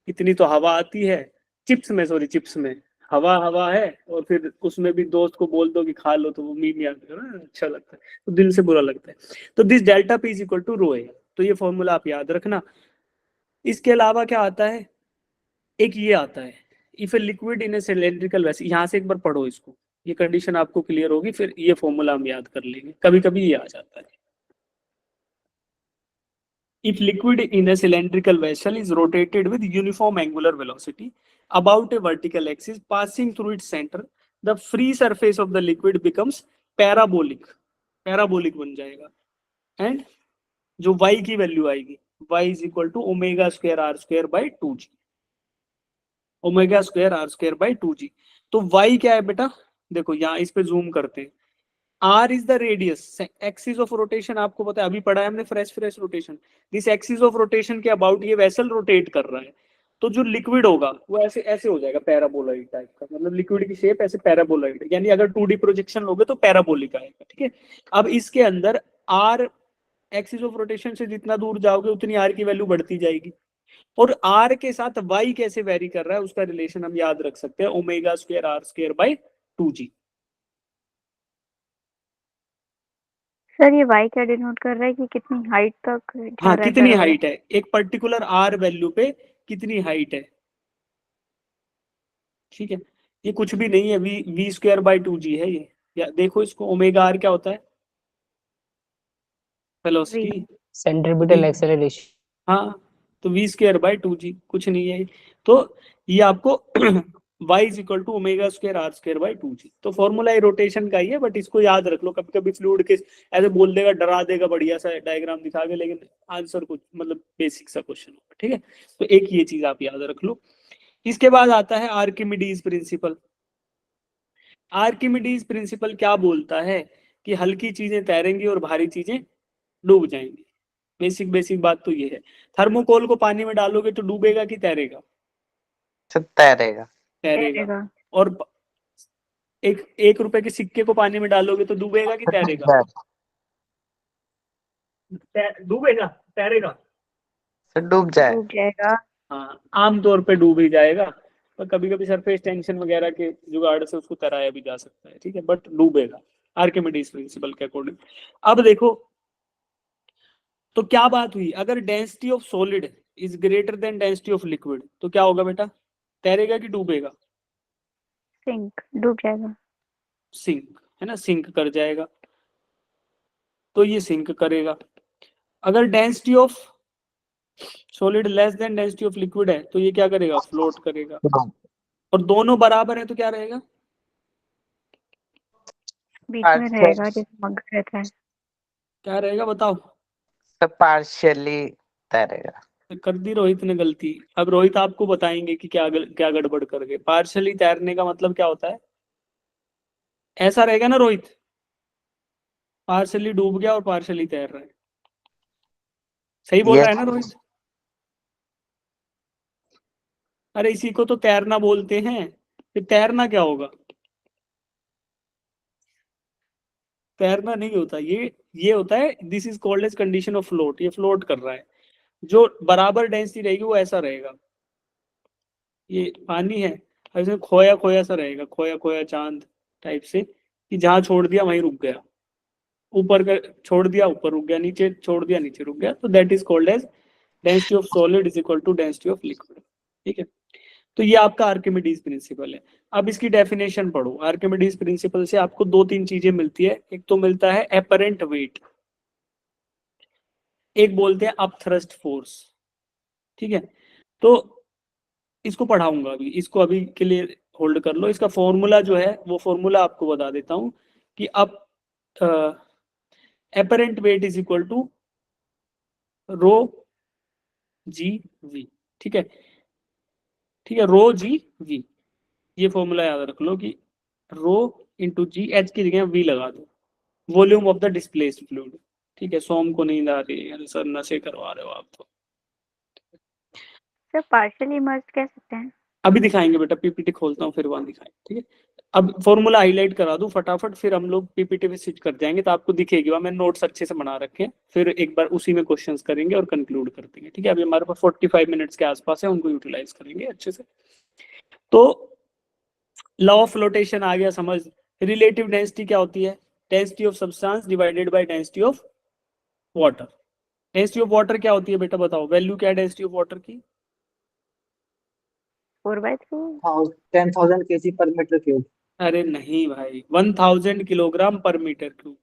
A: इतनी तो हवा आती है, चिप्स में, सॉरी चिप्स में हवा हवा है, और फिर उसमें भी दोस्त को बोल दो कि खा लो, तो वो मीम याद करो ना, अच्छा लगता है, तो दिल से बुरा लगता है। तो this delta P is equal to rho A, तो ये फॉर्मूला आप याद रखना। इसके अलावा क्या आता है, एक ये आता है, if a liquid in A cylindrical vessel, यहाँ से एक बार पढ़ो इसको, ये कंडीशन आपको क्लियर होगी, फिर ये फॉर्मूला हम याद कर लेंगे, कभी कभी ये आ जाता है। If liquid in a cylindrical vessel is rotated with uniform angular velocity about a vertical axis passing through its center, the free surface of the liquid becomes parabolic, parabolic बन जाएगा, and जो y की value आएगी, y is equal to omega square r square by 2g, omega square R square by 2g। तो y क्या है बेटा, देखो यहाँ इस पे जूम करते हैं, r is the radius, axis of rotation आपको पता है, अभी पढ़ा है हमने fresh fresh rotation, this axis of rotation के अबाउट ये वेसल रोटेट कर रहा है, तो जो लिक्विड होगा वो ऐसे ऐसे हो जाएगा, पैराबोलॉइड टाइप का, मतलब लिक्विड की शेप ऐसे पैराबोलॉइड, यानी अगर 2D प्रोजेक्शन लोगे तो पैराबोलिक आएगा, ठीक है। अब इसके अंदर r एक्सिस ऑफ रोटेशन से जितना दूर जाओगे उतनी r की वैल्यू बढ़ती जाएगी, और r के साथ y कैसे वेरी कर रहा है उसका रिलेशन हम याद रख सकते हैं, omega square R square by 2g।
C: Sir ये y क्या डिनोट कर रहा है कि कितनी हाइट तक जा
A: हाँ
C: रहा है
A: कितनी
C: पैराबोला?
A: हाइट है, एक पर्टिकुलर r वैल्यू पे कितनी हाइट है, ठीक है। ये कुछ भी नहीं है, वी स्क्वायर बाई 2g है ये, या देखो इसको, ओमेगा r क्या होता है, वेलोसिटी,
E: सेंट्रीपिटल एक्सेलरेशन।
A: हाँ तो वी स्क्वायर बाई 2g कुछ नहीं है, तो ये आपको y is equal to omega square R square by 2g। तो फॉर्मूला ये रोटेशन का ही है, बट इसको याद रख लो, कभी कभी फ्लूइड के ऐसे बोल देगा, डरा देगा बढ़िया सा डायग्राम दिखा के, लेकिन आंसर कुछ मतलब बेसिक सा क्वेश्चन होगा, ठीक है। तो एक ये चीज आप याद रख लो। इसके बाद आता है आर्किमिडीज प्रिंसिपल। आर्किमिडीज प्रिंसिपल क्या बोलता है कि हल्की चीजें तैरेंगी और भारी चीजें डूब जाएंगी, बेसिक बात तो ये है। थर्मोकोल को पानी में डालोगे तो डूबेगा कि तैरेगा?
D: तैरेगा।
A: तैरेगा। और एक रुपए के सिक्के को पानी में डालोगे तो डूबेगा कि तैरेगा? डूबेगा, तैरेगा?
D: डूब जाए।
C: डूब जाएगा।
A: हाँ, आमतौर पे डूब ही जाएगा, पर कभी कभी सरफेस टेंशन वगैरह के जुगाड़ से उसको तैराया भी जा सकता है, ठीक है, बट डूबेगा आर्किमिडीज प्रिंसिपल के अकॉर्डिंग। अब देखो तो क्या बात हुई, अगर density of solid is greater than density of liquid तो क्या होगा बेटा? तैरेगा कि डूबेगा?
C: सिंक, डूब जाएगा।
A: सिंक, है ना, सिंक कर जाएगा। तो ये सिंक करेगा। अगर density of solid less than density of liquid है तो ये क्या करेगा? फ्लोट करेगा। और दोनों बराबर है तो क्या रहेगा?
C: बीच में रहेगा जैसे मग्गा रहता है।
A: क्या रहेगा बताओ?
D: पार्शियली तैरेगा।
A: कर दी रोहित ने गलती। अब रोहित आपको बताएंगे कि क्या गड़बड़ कर गए। पार्शली तैरने का मतलब क्या होता है? ऐसा रहेगा ना रोहित, पार्शली डूब गया और पार्शली तैर रहा है। सही बोल रहा है ना रोहित? अरे इसी को तो तैरना बोलते हैं। फिर तैरना क्या होगा? तैरना नहीं होता ये होता है, this is called as condition of float. ये फ्लोट कर रहा है। जो बराबर डेंसिटी रहेगी वो ऐसा रहेगा, ये पानी है, इसमें खोया खोया सा रहेगा, खोया खोया चांद टाइप से, कि जहां छोड़ दिया वहीं रुक गया, ऊपर का छोड़ दिया ऊपर रुक गया, नीचे छोड़ दिया नीचे रुक गया। तो that is called as density of solid is equal to density of liquid. ठीक है, तो ये आपका आर्किमिडीज प्रिंसिपल है। अब इसकी डेफिनेशन पढ़ो। आर्किमिडीज प्रिंसिपल से आपको दो तीन चीजें मिलती है। एक तो मिलता है एपरेंट वेट, एक बोलते हैं अपथ्रस्ट फोर्स। ठीक है, तो इसको पढ़ाऊंगा अभी, इसको अभी के लिए होल्ड कर लो। इसका फॉर्मूला जो है वो फॉर्मूला आपको बता देता हूं कि अब apparent weight is equal to rho G V. ठीक है, ठीक है, रो जी वी, ये फॉर्मूला याद रख लो कि रो इंटू जी, एच की जगह वी लगा दो, volume of the displaced fluid. ठीक है, सोम को नींद आ रही है सर, नशे करवा रहे हो आप तो।
C: सर पार्शियली इमर्स्ड कह सकते हैं।
A: अभी दिखाएंगे बेटा, पीपीटी खोलता हूँ फिर वहां दिखाएंगे। ठीक है, अब फॉर्मूला हाईलाइट करा दूं फटाफट, फिर हम लोग पीपीटी पे स्विच कर जाएंगे तो आपको दिखेगी। वहां मैंने नोट्स अच्छे से बना रखे हैं, फिर एक बार उसी में क्वेश्चंस करेंगे और कंक्लूड कर देंगे। ठीक है, अभी हमारे पास 45 मिनट्स के आसपास है, उनको यूटिलाइज करेंगे अच्छे से। तो लॉ ऑफ फ्लोटेशन आ गया समझ। रिलेटिव डेंसिटी क्या होती है? Density of substance divided by density of water. Density of water क्या होती है बेटा बताओ? वैल्यू क्या है डेंसिटी ऑफ वाटर की?
C: 4/3।
E: 10,000 kg per meter cube।
A: अरे नहीं भाई, 1000 kilogram per metre cube.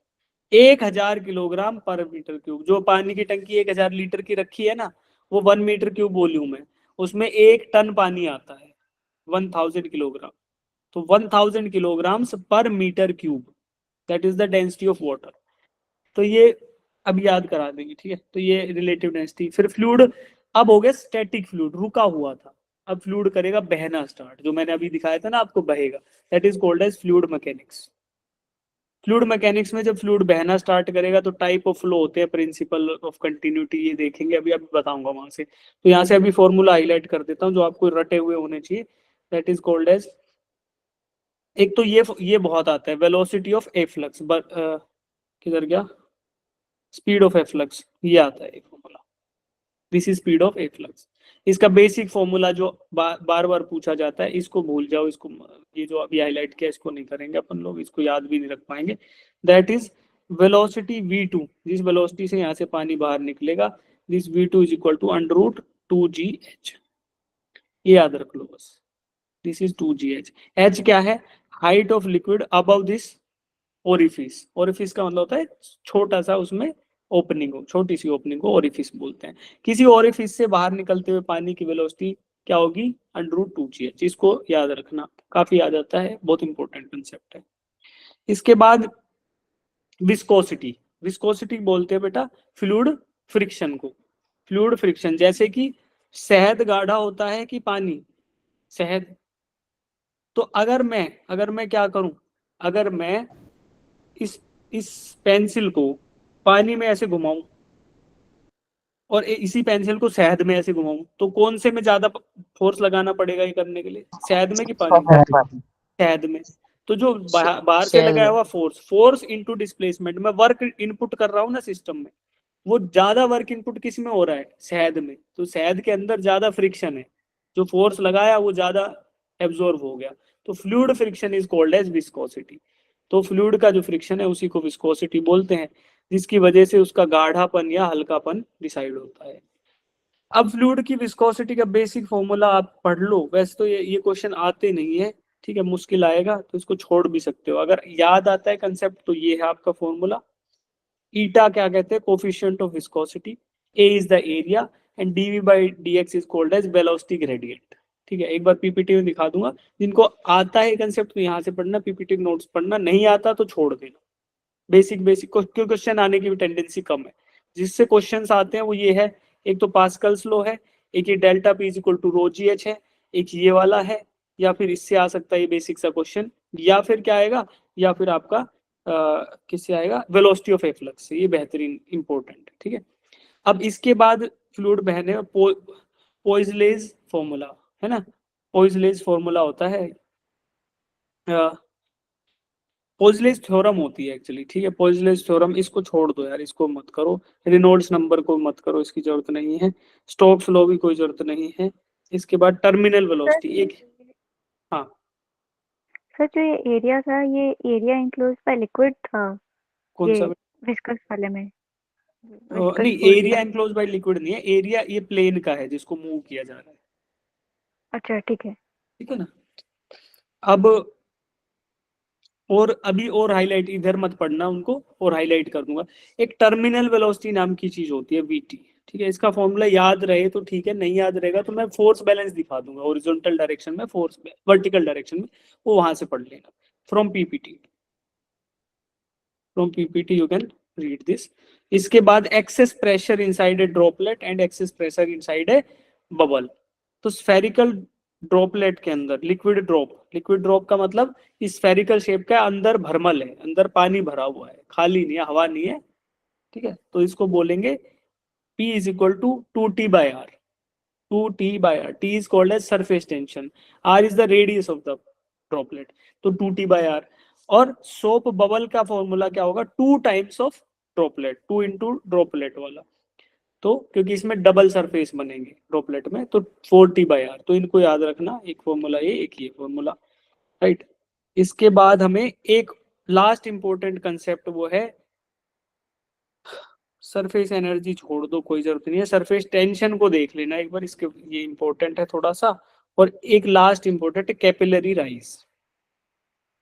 A: 1000 kilogram per metre cube. जो पानी की टंकी 1000 लीटर की रखी है ना, वो 1 मीटर क्यूब वॉल्यूम है, उसमें 1 टन पानी आता है, 1000 किलोग्राम। तो 1000 kilogram per metre cube, that is the density of water. तो ये अब याद करा देंगे। ठीक है, तो ये रिलेटिव डेंसिटी। फिर फ्लूइड, अब हो गया स्टैटिक फ्लूइड, रुका हुआ था, अब फ्लूइड करेगा बहना स्टार्ट, जो मैंने अभी दिखाया था ना आपको बहेगा, that is called as fluid mechanics. Fluid mechanics में जब फ्लूइड बहना स्टार्ट करेगा तो टाइप ऑफ फ्लो होते हैं, प्रिंसिपल ऑफ कंटिन्यूटी, ये देखेंगे अभी अभी बताऊंगा वहां से। तो यहाँ से अभी फॉर्मूला हाईलाइट कर देता हूँ जो आपको रटे हुए होने चाहिए। दैट इज कॉल्ड एज, एक तो ये बहुत आता है, वेलोसिटी ऑफ एफ्लक्स, किधर गया, स्पीड ऑफ एफ्लक्स, ये आता है एक formula, this is speed of efflux. इसका बेसिक फॉर्मूला जो बार बार पूछा जाता है, इसको भूल जाओ, इसको ये जो अभी हाईलाइट किया इसको नहीं करेंगे अपन लोग, इसको याद भी नहीं रख पाएंगे। दैट इज वेलोसिटी v2, जिस वेलोसिटी से यहाँ से पानी बाहर निकलेगा, this v2 is equal to √2gh, ये याद रख लो बस, दिस इज 2gh। h क्या है? Height of liquid above this orifice. Orifice का मतलब होता है छोटा सा उसमें ओपनिंग हो, छोटी सी ओपनिंग को ओरिफिस बोलते हैं। किसी ओरिफिस से बाहर निकलते हुए पानी की वेलोसिटी क्या होगी? √2gh। इसको याद रखना, काफी याद आता है, बहुत इंपॉर्टेंट कंसेप्ट है। इसके बाद विस्कोसिटी। विस्कोसिटी बोलते हैं बेटा फ्लूइड फ्रिक्शन को। फ्लूइड फ्रिक्शन, जैसे कि शहद गाढ़ा होता है कि पानी, शहद। तो अगर मैं क्या करूं, अगर मैं इस पेंसिल को पानी में ऐसे घुमाऊं, और इसी पेंसिल को शहद में ऐसे घुमाऊं तो कौन से में ज्यादा फोर्स लगाना पड़ेगा ये करने के लिए, शहद में कि पानी में? शहद में। तो जो बाहर से लगाया हुआ फोर्स इनटू डिस्प्लेसमेंट, मैं वर्क इनपुट कर रहा हूँ ना सिस्टम में, वो ज्यादा वर्क इनपुट किस में हो रहा है? शहद में। तो शहद के अंदर ज्यादा फ्रिक्शन है, जो फोर्स लगाया वो ज्यादा एब्जॉर्ब हो गया। तो fluid friction is called as viscosity. तो फ्लूइड का जो फ्रिक्शन है उसी को विस्कोसिटी बोलते हैं, जिसकी वजह से उसका गाढ़ापन या हल्कापन डिसाइड होता है। अब फ्लूइड की विस्कोसिटी का बेसिक फॉर्मूला आप पढ़ लो, वैसे तो ये क्वेश्चन आते नहीं है, ठीक है, मुश्किल आएगा तो इसको छोड़ भी सकते हो। अगर याद आता है कंसेप्ट तो ये है आपका फॉर्मूला। ईटा क्या कहते हैं? Coefficient of viscosity. A is the area and D V by D X is called as velocity gradient. ठीक है, एक बार पीपीटी में दिखा दूंगा, जिनको आता है कंसेप्ट तो यहाँ से पढ़ना, पीपीटी नोट्स पढ़ना, नहीं आता तो छोड़ देना। बेसिक क्वेश्चन आने की भी टेंडेंसी कम है। जिससे क्वेश्चंस आते हैं वो ये है, एक तो पास्कल्स लॉ है, एक ये delta P is equal to rho ji H है, एक ये वाला है, या फिर इससे आ सकता है ये बेसिक सा क्वेश्चन, या फिर क्या आएगा, या फिर आपका किससे आएगा? वेलोसिटी ऑफ एफ्लक्स से। ये बेहतरीन इंपॉर्टेंट है, ठीक है। अब इसके बाद फ्लूइड बहने पोइजलेज फॉर्मूला है ना, पोइजलेज फॉर्मूला होता है, पोइजलेज थ्योरम होती है एक्चुअली, ठीक है। पोइजलेज थ्योरम इसको छोड़ दो यार, इसको मत करो, रेनॉल्ड्स नंबर को मत करो, इसकी जरूरत नहीं है। स्टोक्स लॉ भी कोई जरूरत नहीं है। इसके बाद टर्मिनल वेलोसिटी एक, हाँ
C: सर जो ये एरिया था, ये एरिया इंक्लोज बाय लिक्विड था
A: कौन सा?
C: विस्कस वाले में?
A: नहीं, एरिया एनक्लोज बाय लिक्विड नहीं है, एरिया ये प्लेन का है जिसको मूव किया जा रहा है।
C: अच्छा ठीक है,
A: ठीक है ना। अब और अभी और हाईलाइट, इधर मत पढ़ना उनको, और हाईलाइट कर दूंगा। एक टर्मिनल वेलोसिटी नाम की चीज होती है वीटी, ठीक है। इसका फॉर्मूला याद रहे तो ठीक है, नहीं याद रहेगा तो मैं फोर्स बैलेंस दिखा दूंगा, हॉरिजॉन्टल डायरेक्शन में फोर्स, वर्टिकल डायरेक्शन में, वो वहां से पढ़ लेना from PPT. From PPT you can read this. इसके बाद excess pressure inside a droplet and excess pressure inside a bubble. तो स्फेरिकल ड्रॉपलेट के अंदर लिक्विड ड्रॉप का मतलब स्फेरिकल शेप का, अंदर भरमल है, अंदर पानी भरा हुआ है, खाली नहीं है, हवा नहीं है, ठीक है। तो इसको बोलेंगे P is equal to 2T by R। 2T by R, T is called as surface tension, R is the radius of the droplet, तो 2T by R। और सोप बबल का फॉर्मूला क्या होगा? 2 times of droplet, 2 into droplet वाला, तो क्योंकि इसमें double surface बनेंगे ड्रॉपलेट में, तो 4T by R। तो इनको याद रखना, एक फॉर्मूला ये, एक ये फॉर्मूला, राइट। इसके बाद हमें एक लास्ट इंपॉर्टेंट कंसेप्ट वो है सरफेस एनर्जी, छोड़ दो कोई जरूरत नहीं है, सरफेस टेंशन को देख लेना एक बार, इसके ये इंपॉर्टेंट है थोड़ा सा। और एक लास्ट इंपॉर्टेंट है कैपिलरी राइज।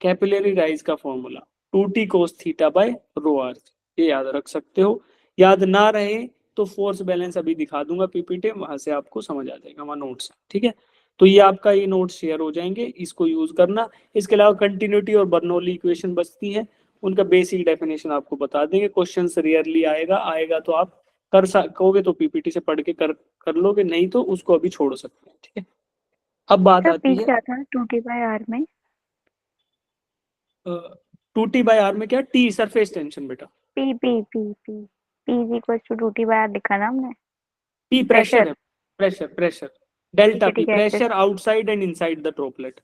A: कैपिलरी राइज का formula 2T cos theta by rho R, ये याद रख सकते हो। याद ना रहे तो फोर्स बैलेंस अभी दिखा दूंगा पीपीटी, वहां से आपको समझ आ जाएगा, वहां नोट्स, ठीक है। तो ये आपका ये नोट्स शेयर हो जाएंगे, इसको यूज करना। इसके अलावा कंटिन्यूटी और बर्नौली इक्वेशन बचती है, उनका बेसिक डेफिनेशन आपको बता देंगे। क्वेश्चन रेयरली आएगा तो आप कर सकोगे तो पीपीटी से पढ़ के कर लोगे, नहीं तो उसको अभी छोड़ सकते हैं, ठीक है। अब बात
C: सर
A: आती
C: पी
A: है
C: क्या था 2T by R में?
A: 2T by R में क्या? T सरफेस टेंशन बेटा,
C: P is equal to 2T by R लिखा ना हमने।
A: P प्रेशर है, प्रेशर डेल्टा P,
C: ठीक है,
A: pressure outside and inside the droplet.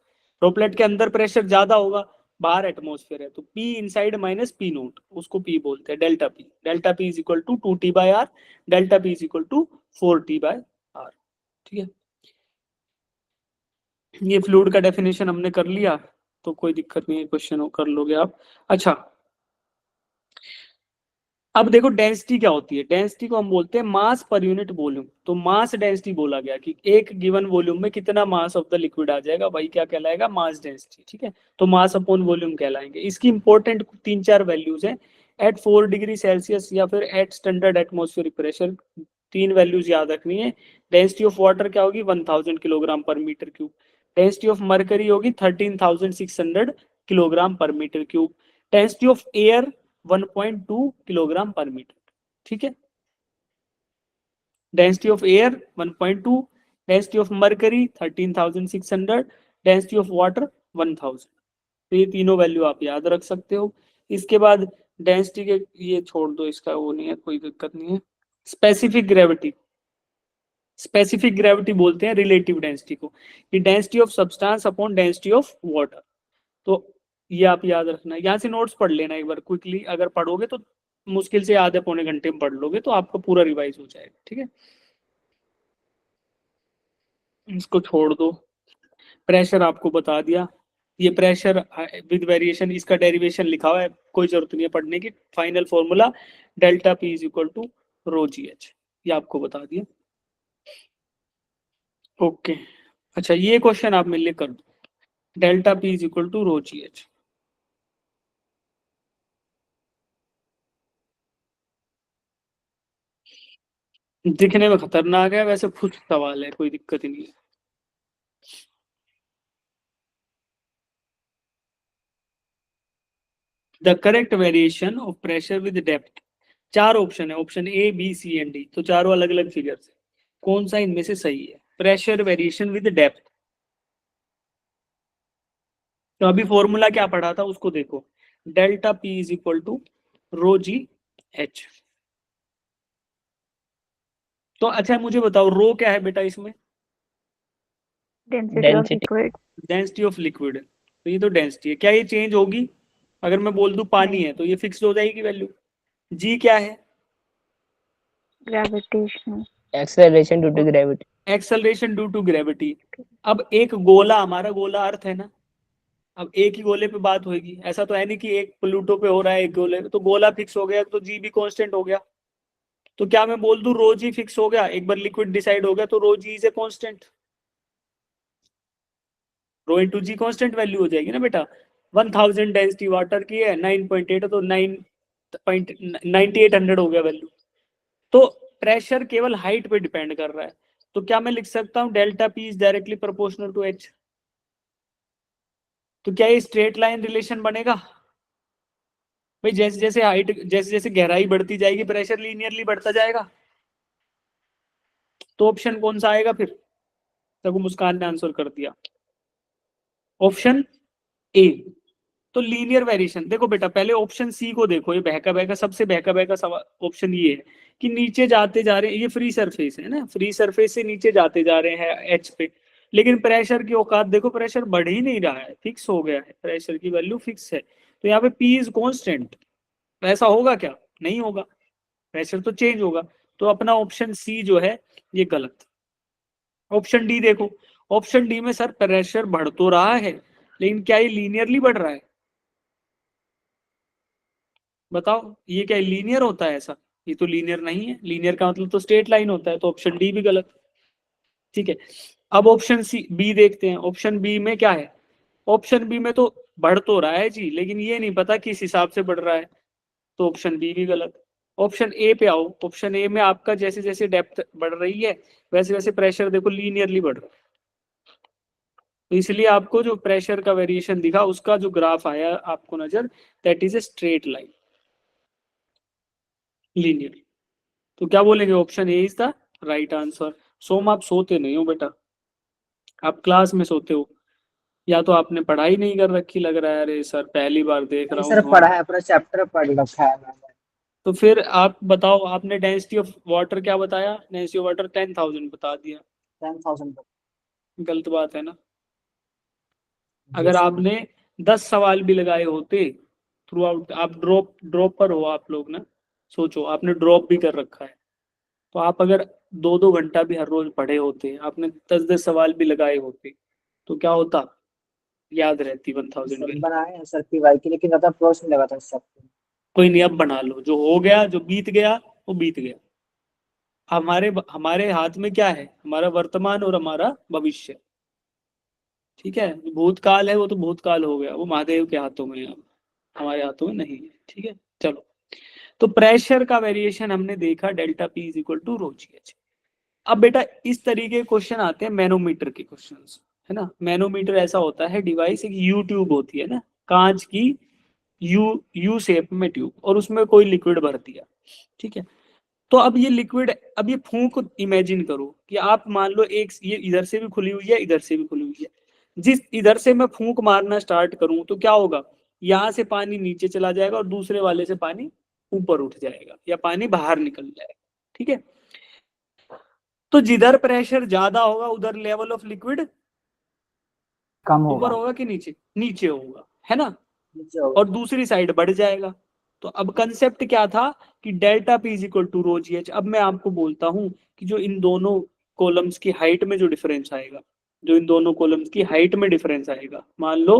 A: Droplet के अंदर प्रेशर ज्यादा होगा, बाहर एटमॉस्फेयर है, तो P inside minus P naught, उसको P बोलते हैं, delta P is equal to 2T by R, delta P is equal to 4T by R, ठीक है। ये फ्लूइड का डेफिनेशन हमने कर लिया, तो कोई दिक्कत नहीं है, क्वेश्चन कर लोगे आप। अच्छा, अब देखो डेंसिटी क्या होती है। डेंसिटी को हम बोलते हैं मास पर यूनिट वॉल्यूम। तो मास डेंसिटी बोला गया कि एक गिवन वॉल्यूम में कितना मास ऑफ द लिक्विड आ जाएगा, वही क्या कहलाएगा? मास डेंसिटी, ठीक है। तो मास अपॉन वॉल्यूम कहलाएंगे। इसकी इंपॉर्टेंट 3-4 वैल्यूज हैं। एट 4 डिग्री सेल्सियस या फिर at standard atmospheric pressure, 3 values याद रखनी है। डेंसिटी ऑफ वाटर क्या होगी? 1000 kilogram per metre cube. Density of mercury होगी 13,600 kilogram per metre cube. Density of air 1.2 kilogram per metre, ठीक है। Density of air 1.2, density of mercury 13,600, density of water 1000। तो ये तीनों वैल्यू आप याद रख सकते हो। इसके बाद डेंसिटी के, ये छोड़ दो, इसका वो नहीं है, कोई दिक्कत नहीं है। स्पेसिफिक ग्रेविटी, स्पेसिफिक ग्रेविटी बोलते हैं रिलेटिव डेंसिटी को, कि density of substance upon density of water. तो ये आप याद रखना, यहाँ से नोट्स पढ़ लेना एक बार क्विकली, अगर पढ़ोगे तो मुश्किल से आधे पौने घंटे में पढ़ लोगे तो आपका पूरा रिवाइज हो जाएगा। ठीक है, इसको छोड़ दो। प्रेशर आपको बता दिया, ये प्रेशर विद वेरिएशन, इसका डेरिवेशन लिखा हुआ है, कोई जरूरत नहीं है पढ़ने की। Final formula delta P is equal to rho ji H, ये आपको बता दिया। ओके, अच्छा ये क्वेश्चन आप मेरे लिए कर दो, delta P is equal to rho ji H. दिखने में खतरनाक है, वैसे खुद सवाल है, कोई दिक्कत ही नहीं है। The correct variation of pressure with depth, चार ऑप्शन है, option A B C and D, तो चारों अलग अलग फिगर्स है, कौन सा इनमें से सही है? Pressure variation with depth. तो अभी फॉर्मूला क्या पढ़ा था उसको देखो, delta P is equal to rho ji H. तो अच्छा मुझे बताओ रो क्या है बेटा इसमें?
C: Density of liquid.
A: Density of liquid, तो ये तो डेंसिटी है, क्या ये चेंज होगी? अगर मैं बोल दूं पानी है तो ये फिक्स हो जाएगी वैल्यू। जी क्या है?
C: Gravitational
F: acceleration due to gravity.
A: Acceleration due to gravity. अब एक गोला, हमारा गोला अर्थ है ना, अब एक ही गोले पे बात होगी, ऐसा तो है नहीं कि एक प्लूटो पे हो रहा है एक गोले पे, तो गोला फिक्स हो गया तो जी भी कांस्टेंट हो गया। तो क्या मैं बोल दूं रो जी फिक्स हो गया, एक बार लिक्विड डिसाइड हो गया तो rho G is a constant, rho into G constant value हो जाएगी ना बेटा। 1000 डेंसिटी वाटर की है, 9.8 तो 9.9800 हो गया वैल्यू। तो प्रेशर केवल हाइट पे डिपेंड कर रहा है, तो क्या मैं लिख सकता हूं delta P is directly proportional to h? तो क्या ये स्ट्रेट लाइन रिलेशन बनेगा भाई? जैसे जैसे हाइट, जैसे जैसे गहराई बढ़ती जाएगी प्रेशर लीनियरली बढ़ता जाएगा, तो ऑप्शन कौन सा आएगा फिर? देखो मुस्कान ने आंसर कर दिया, ऑप्शन ए। तो लीनियर वेरिएशन, देखो बेटा पहले ऑप्शन सी को देखो, ये बहका बहका सबसे बहका बहका सवाल ऑप्शन ये है कि नीचे जाते जा रहे हैं, ये फ्री सरफेस है ना, फ्री सरफेस से नीचे जाते जा रहे हैं एच पे, लेकिन प्रेशर की औकात देखो, प्रेशर बढ़ ही नहीं रहा है, फिक्स हो गया है, प्रेशर की वैल्यू फिक्स है। तो यहाँ पे पी इज कॉन्स्टेंट, ऐसा होगा क्या? नहीं होगा, प्रेशर तो चेंज होगा। तो अपना ऑप्शन सी जो है ये गलत। ऑप्शन डी देखो, ऑप्शन डी में सर प्रेशर बढ़ तो रहा है, लेकिन क्या ये लीनियरली बढ़ रहा है? बताओ, ये क्या लीनियर होता है ऐसा? ये तो लीनियर नहीं है, लीनियर का मतलब तो स्ट्रेट लाइन होता है, तो ऑप्शन डी भी गलत। ठीक है, अब ऑप्शन सी बी देखते हैं, ऑप्शन बी में क्या है? ऑप्शन बी में तो बढ़ तो रहा है जी, लेकिन ये नहीं पता किस हिसाब से बढ़ रहा है, तो ऑप्शन बी भी गलत। ऑप्शन ए पे आओ, ऑप्शन ए में आपका जैसे जैसे डेप्थ बढ़ रही है वैसे वैसे प्रेशर देखो लीनियरली बढ़ रहा है, तो इसलिए आपको जो प्रेशर का वेरिएशन दिखा उसका जो ग्राफ आया आपको नजर, that is a straight line, linear. तो क्या बोलेंगे, option A is the right answer. Som आप सोते नहीं हो बेटा, आप क्लास में सोते हो, या तो आपने पढ़ाई नहीं कर रखी लग रहा है। अरे सर पहली बार देख रहा
E: सर
A: हूँ।
E: पढ़ा है, पूरा चैप्टर पढ़ रखा है मैंने।
A: तो फिर आप बताओ, आपने डेंसिटी ऑफ वाटर क्या बताया? डेंसिटी ऑफ वाटर 10,000 बता दिया,
E: 10,000
A: गलत बात है ना। अगर आपने 10 सवाल भी लगाए होते थ्रू आउट, आप ड्रॉप पर हो आप लोग ना, सोचो आपने ड्रॉप भी कर रखा है, तो आप अगर 2-2 घंटा भी हर रोज पढ़े होते, आपने 10-10 सवाल भी लगाए होते, तो क्या होता? याद रहती 1000 वैल्यू।
E: बनाए हैं सर पीवाई की, लेकिन ज्यादा प्रश्न लगा था सब।
A: कोई नहीं, अब बना लो, जो हो गया जो बीत गया वो बीत गया। हमारे हमारे हाथ में क्या है? हमारा वर्तमान और हमारा भविष्य। ठीक है, भूतकाल है वो तो भूतकाल हो गया, वो महादेव के हाथों में है, हमारे हाथों में नहीं है। ठीक है, चलो। तो प्रेशर का वेरिएशन हमने देखा, delta P is equal to rho ji h. अब बेटा इस तरीके के क्वेश्चन आते हैं मैनोमीटर के क्वेश्चंस, है ना। मैनोमीटर ऐसा होता है डिवाइस, एक यू ट्यूब होती है ना, कांच की यू शेप में ट्यूब, और उसमें कोई लिक्विड भर दिया। ठीक है, तो अब ये लिक्विड, अब ये फूंक इमेजिन करो कि आप मान लो एक ये इधर से भी खुली हुई है, इधर से भी खुली हुई है, जिस इधर से मैं फूंक मारना स्टार्ट करूं तो क्या होगा? यहाँ से पानी नीचे चला जाएगा और दूसरे वाले से पानी ऊपर उठ जाएगा, या पानी बाहर निकल जाएगा। ठीक है। तो जिधर प्रेशर ज्यादा होगा उधर लेवल ऑफ लिक्विड
E: कम
A: ऊपर
E: होगा,
A: होगा कि नीचे, नीचे होगा, है ना,
E: नीचे होगा।
A: और दूसरी साइड बढ़ जाएगा। तो अब कंसेप्ट क्या था कि delta P is equal to rho ji h. अब मैं आपको बोलता हूं कि जो इन दोनों कॉलम्स की हाइट में जो डिफरेंस आएगा, जो इन दोनों कॉलम्स की हाइट में डिफरेंस आएगा, मान लो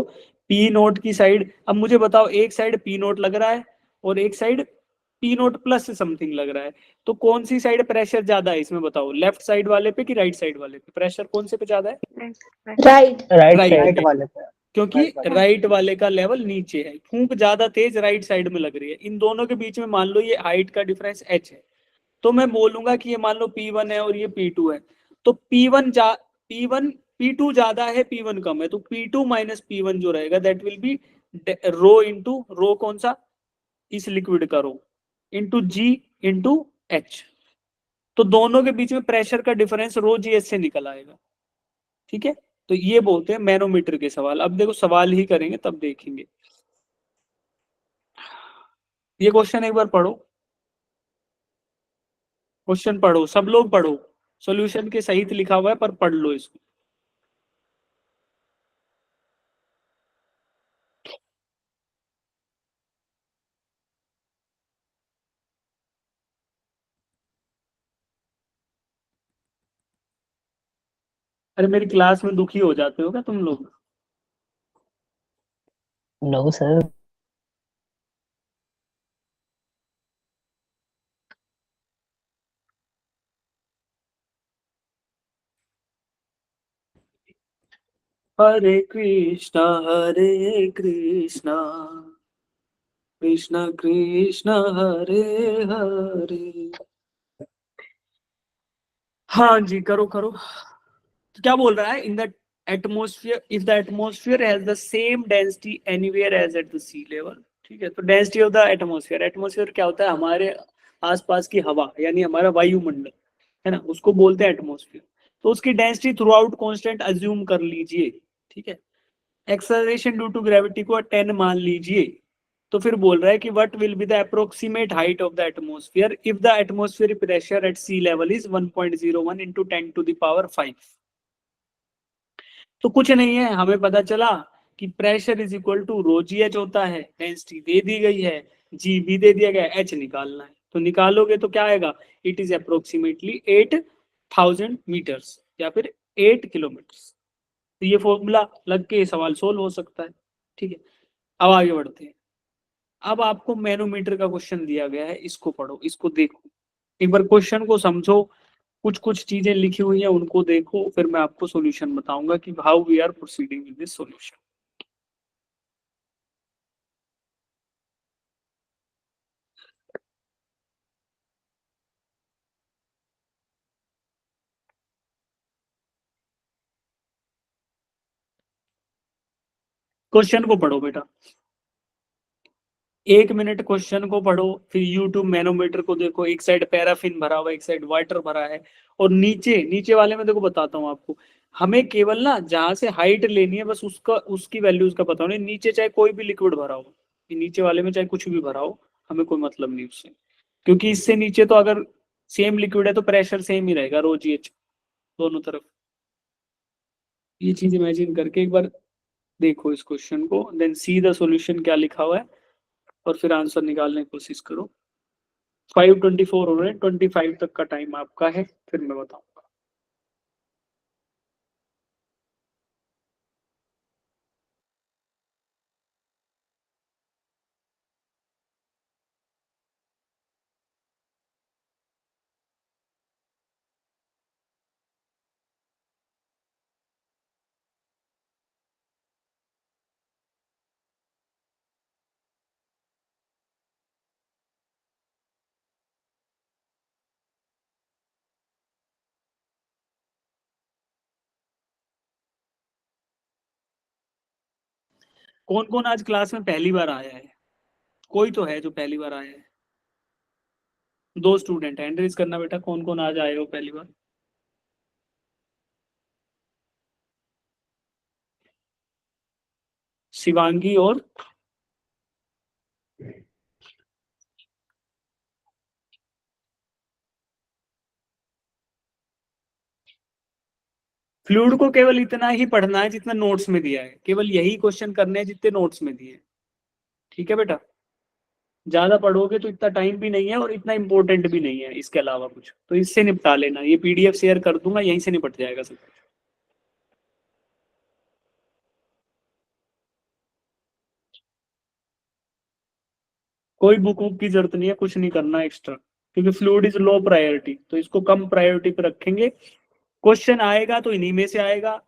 A: पी नोट की साइड, अब मुझे बताओ एक साइड पी नोट लग रहा है और एक side P naught plus something लग रहा है, तो कौन सी साइड प्रेशर ज्यादा है इसमें बताओ, लेफ्ट साइड वाले पे कि राइट साइड वाले पे, प्रेशर कौन से पे ज्यादा है?
F: Right
A: राइट
E: राइट
A: पे,
E: वाले पे,
A: क्योंकि
E: राइट वाले
A: राइट वाले का लेवल नीचे है, फूंक ज्यादा तेज राइट साइड में लग रही है। इन दोनों के बीच में मान लो ये हाइट का डिफरेंस h है, तो मैं बोलूंगा कि ये मान लो P1 है और ये P2 है, तो P1 P2 ज्यादा है, P1 कम है, तो P2 माइनस P1 जो रहेगा that will be rho into rho, कौन सा, इस लिक्विड का rho, into g into h. तो दोनों के बीच में प्रेशर का डिफरेंस रो जी एच से निकल आएगा। ठीक है, तो ये बोलते हैं मैनोमीटर के सवाल। अब देखो सवाल ही करेंगे तब देखेंगे। ये क्वेश्चन एक बार पढ़ो, क्वेश्चन पढ़ो, सब लोग पढ़ो, सॉल्यूशन के सहित लिखा हुआ है पर पढ़ लो इसको। अरे मेरी क्लास में दुखी हो जाते हो क्या तुम लोग?
F: No, sir.
A: हरे कृष्णा कृष्णा कृष्णा हरे हरे। हाँ जी, करो करो। तो क्या बोल रहा है, in the atmosphere, if the atmosphere has the same density anywhere as at the sea level. ठीक है, तो density of the atmosphere, atmosphere क्या होता है, हमारे आसपास की हवा यानी हमारा वायुमंडल, है ना, उसको बोलते हैं एटमोस्फियर। तो उसकी density through out constant assume कर लीजिए। ठीक है, एक्सेलरेशन ड्यू टू ग्रेविटी को 10 मान लीजिए। तो फिर बोल रहा है कि what will be the approximate height of the atmosphere if the atmosphere pressure at sea level is 1.01 into 10 to the power 5। तो कुछ नहीं है, हमें पता चला कि pressure is equal to rho ji h होता है, डेंसिटी दे दी गई है, जी भी दे दिया गया है, एच निकालना है। तो निकालोगे तो क्या आएगा, इट इज अप्रोक्सीमेटली 8000 मीटर्स या फिर 8 किलोमीटर। तो ये फॉर्मूला लग के सवाल सोल्व हो सकता है। ठीक है, अब आगे बढ़ते हैं। अब आपको मैनोमीटर का क्वेश्चन दिया गया है, इसको पढ़ो, इसको देखो, एक बार क्वेश्चन को समझो, कुछ कुछ चीजें लिखी हुई हैं उनको देखो, फिर मैं आपको सॉल्यूशन बताऊंगा कि how we are proceeding with this solution. Question को पढ़ो बेटा, 1 मिनट क्वेश्चन को पढ़ो, फिर यूट्यूब मैनोमीटर को देखो, एक साइड पैराफिन भरा हुआ है, एक साइड वाटर भरा है, और नीचे नीचे वाले में देखो बताता हूँ आपको, हमें केवल ना जहां से हाइट लेनी है बस उसका, उसकी वैल्यूज का पता होना, नीचे चाहे कोई भी लिक्विड भरा हो, नीचे वाले में चाहे कुछ भी भरा हो, हमें कोई मतलब नहीं उससे, क्योंकि इससे नीचे तो अगर सेम लिक्विड है तो प्रेशर सेम ही रहेगा रो जी एच दोनों तरफ। ये चीज इमेजिन करके एक बार देखो इस क्वेश्चन को, देन सी द सॉल्यूशन क्या लिखा हुआ है, और फिर आंसर निकालने की कोशिश करो। 5:24 हो रहे हैं, 25 तक का टाइम आपका है, फिर मैं बताऊंगा। कौन कौन आज क्लास में पहली बार आया है? कोई तो है जो पहली बार आया है, 2 स्टूडेंट है, एंट्रीज करना बेटा, कौन कौन आज आए हो पहली बार? शिवांगी और फ्लूइड को केवल इतना ही पढ़ना है जितना नोट्स में दिया है, केवल यही क्वेश्चन करने हैं जितने नोट्स में दिए हैं। ठीक है बेटा, ज्यादा पढ़ोगे तो इतना टाइम भी नहीं है और इतना इंपॉर्टेंट भी नहीं है इसके अलावा कुछ, तो इससे निपटा लेना। ये पीडीएफ शेयर कर दूंगा, यहीं से निपट जाएगा सब कुछ। कोई बुक बुक की जरूरत नहीं है, कुछ नहीं करना एक्स्ट्रा, क्योंकि फ्लूइड इज लो प्रायोरिटी, तो इसको कम प्रायोरिटी पे रखेंगे। क्वेश्चन आएगा तो इन्हीं में से आएगा,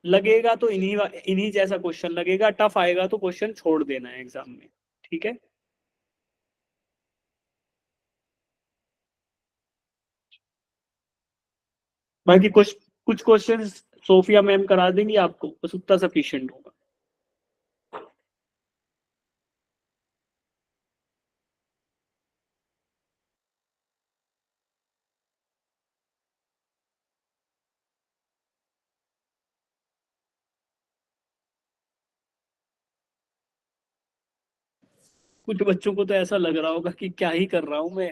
A: लगेगा तो इन्हीं इन्हीं जैसा क्वेश्चन लगेगा, टफ आएगा तो क्वेश्चन छोड़ देना है एग्जाम में। ठीक है, बाकी कुछ क्वेश्चन सोफिया मैम करा देंगी आपको, बस उतना सफिशिएंट होगा। कुछ बच्चों को तो ऐसा लग रहा होगा कि क्या ही कर रहा हूं मैं,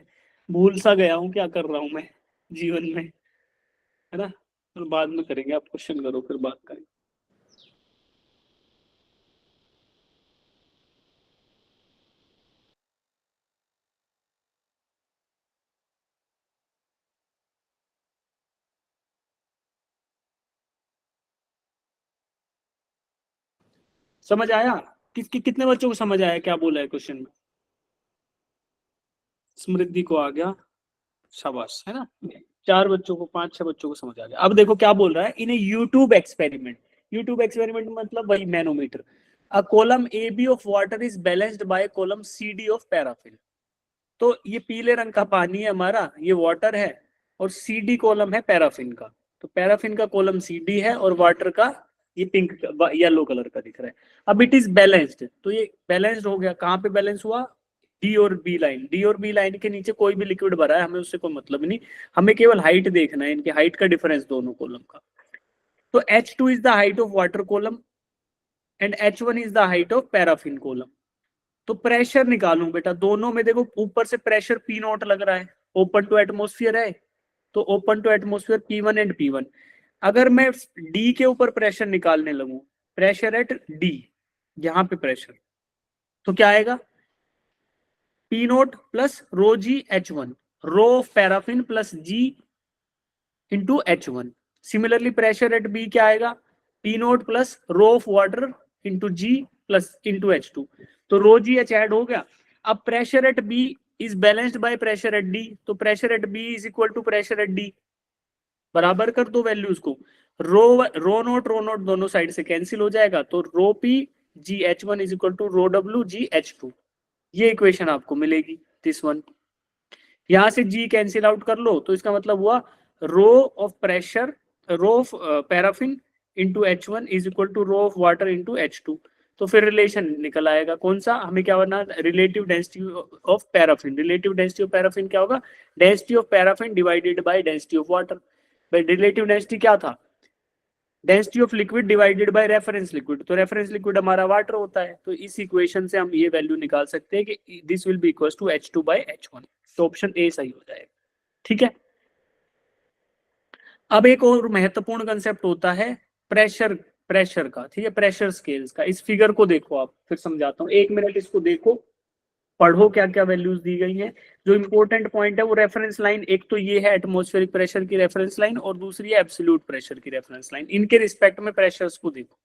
A: भूल सा गया हूं क्या कर रहा हूं मैं जीवन में, है ना। तो बाद में करेंगे, आप क्वेश्चन करो फिर बात करेंगे। समझ आया? कितने बच्चों को समझ आया क्या बोला है क्वेश्चन में? समृद्धि को आ गया, शाबाश, है ना। 4 बच्चों को, 5-6 बच्चों को समझ आ गया। अब देखो क्या बोल रहा है, in U tube experiment, U tube experiment मतलब वही manometer, a column A B of water is balanced by column C D of paraffin. तो ये पीले रंग का पानी है हमारा, ये वाटर है, और सी डी कॉलम है पैराफिन का। तो पैराफिन का कॉलम सी डी है और वाटर का ये पिंक येलो कलर का दिख रहा है। अब इट इज बैलेंस्ड, तो ये बैलेंस्ड हो गया। कहाँ पे बैलेंस हुआ? डी और बी लाइन, डी और बी लाइन के नीचे कोई भी लिक्विड भरा है, हमें उससे कोई मतलब नहीं, हमें केवल हाइट देखना है, इनकी हाइट का डिफरेंस दोनों कॉलम का। तो H2 is the height of water column and H1 is the height of paraffin column. तो प्रेशर निकालूं बेटा, दोनों में देखो ऊपर से प्रेशर पी नॉट लग रहा है, ओपन टू एटमोस्फियर है, तो open two atmosphere P1 and P1। अगर मैं डी के ऊपर प्रेशर निकालने लगूं, प्रेशर एट डी, यहां पे प्रेशर, तो क्या आएगा? P naught plus rho G H1, rho of paraffin plus G into H1। Similarly pressure at B क्या आएगा? P naught plus rho of water into G plus into H2। तो rho जी H add हो गया। अब pressure at B is balanced by pressure at D, तो pressure at B is equal to pressure at D, बराबर कर दो values को। Rho naught दोनों साइड से कैंसिल हो जाएगा, तो rho P G H1 is equal to rho W G H2। ये इक्वेशन आपको मिलेगी, दिस वन। यहां से जी कैंसिल आउट कर लो, तो इसका मतलब हुआ rho of pressure, rho of paraffin into H1 is equal to rho of water into H2। तो फिर रिलेशन निकल आएगा कौन सा, हमें क्या करना, relative density of paraffin. Relative density of paraffin क्या होगा? Density of paraffin divided by density of water. भाई रिलेटिव डेंसिटी क्या था? Density of liquid divided by reference liquid, तो रेफरेंस लिक्विड हमारा वाटर होता है। तो इस इक्वेशन से हम ये वैल्यू निकाल सकते हैं कि this will be equal to H2 by H1। तो ऑप्शन ए सही हो जाएगा। ठीक है, अब एक और महत्वपूर्ण कंसेप्ट होता है प्रेशर, प्रेशर का, ठीक है, प्रेशर स्केल्स का। इस फिगर को देखो, आप फिर समझाता हूँ, 1 मिनट इसको देखो, पढ़ो क्या क्या वैल्यूज दी गई हैं। जो इंपॉर्टेंट पॉइंट है वो रेफरेंस लाइन, एक तो ये है एटमॉस्फेरिक प्रेशर की रेफरेंस लाइन, और दूसरी है एब्सोल्यूट प्रेशर की रेफरेंस लाइन। इनके रिस्पेक्ट में प्रेशर्स को देखो।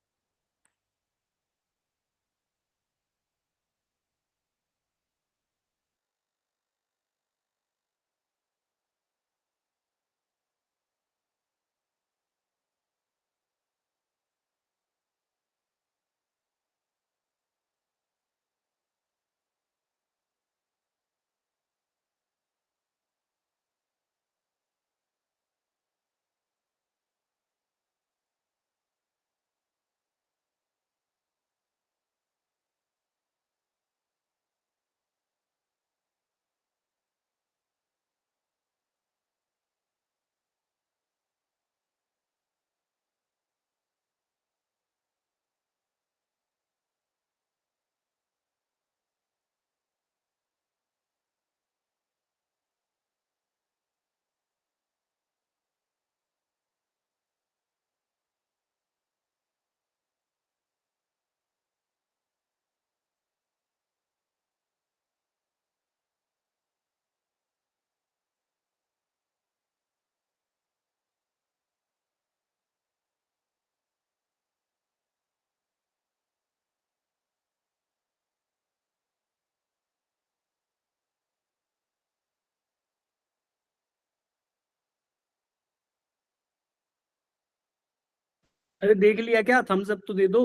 A: अरे देख लिया क्या? थम्स अप तो दे दो।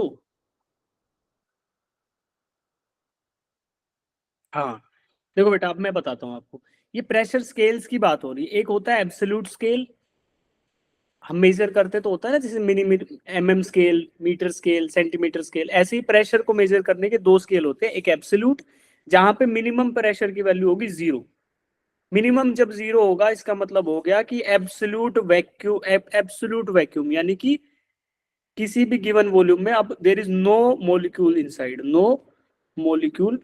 A: हाँ देखो बेटा, अब मैं बताता हूँ आपको। ये प्रेशर स्केल्स की बात हो रही है। एक होता है एब्सोल्यूट स्केल, हम मेजर करते तो होता है ना, जैसे mini scale, metre scale, centimetre scale. ऐसे ही प्रेशर को मेजर करने के दो स्केल होते हैं। एक एब्सोल्यूट, जहां पे मिनिमम प्रेशर की वैल्यू होगी 0। मिनिमम जब 0 होगा, इसका मतलब हो गया कि एब्सोल्यूट वैक्यूम, यानी कि किसी भी गिवन वॉल्यूम में अब there is no molecule inside, no molecule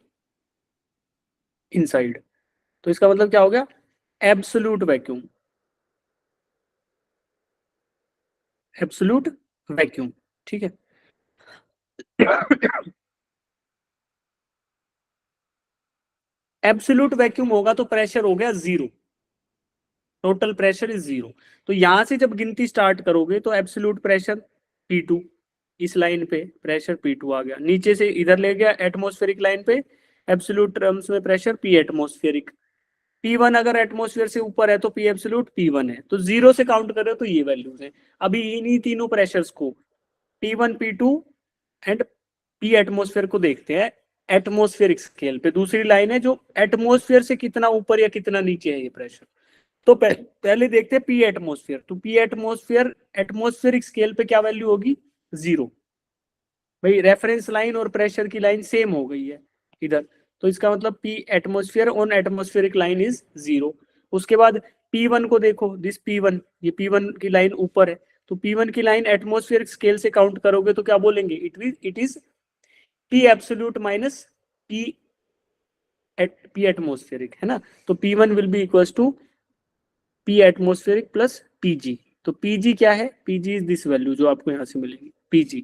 A: inside. तो इसका मतलब क्या हो गया? Absolute vacuum, absolute vacuum. ठीक है। एब्सोल्यूट वैक्यूम होगा तो प्रेशर हो गया 0, टोटल प्रेशर इज 0। तो यहां से जब गिनती स्टार्ट करोगे तो एब्सोल्यूट प्रेशर P2, इस लाइन पे प्रेशर P2 आ गया। नीचे से इधर ले गया एटमॉस्फेरिक लाइन पे, एब्सोल्यूट टर्म्स में प्रेशर P एटमॉस्फेरिक। P1 अगर एटमॉस्फेयर से ऊपर है तो P एब्सोल्यूट P1 है। तो 0 से काउंट कर रहे हो तो ये वैल्यूज है। अभी इन्हीं तीनों प्रेशर्स को, P1, P2 and P atmosphere को देखते हैं एटमॉस्फेरिक स्केल पे। दूसरी लाइन है जो एटमॉस्फेयर से कितना ऊपर या कितना नीचे है ये प्रेशर। तो पहले देखते हैं P एटमॉस्फेयर। तो P एटमॉस्फेयर एटमॉस्फेरिक स्केल पे क्या वैल्यू होगी? 0। भाई रेफरेंस लाइन और प्रेशर की लाइन सेम हो गई है इधर, तो इसका मतलब P atmosphere on atmospheric line is 0। उसके बाद P1 को देखो, दिस P1, ये P1 की लाइन ऊपर है। तो P1 की लाइन एटमॉस्फेरिक स्केल से काउंट करोगे तो क्या बोलेंगे? It is P absolute minus P atmospheric, है ना। तो P1 will be equals to P atmospheric plus Pg। तो Pg क्या है? Pg इज दिस वैल्यू जो आपको यहां से मिलेगी, Pg।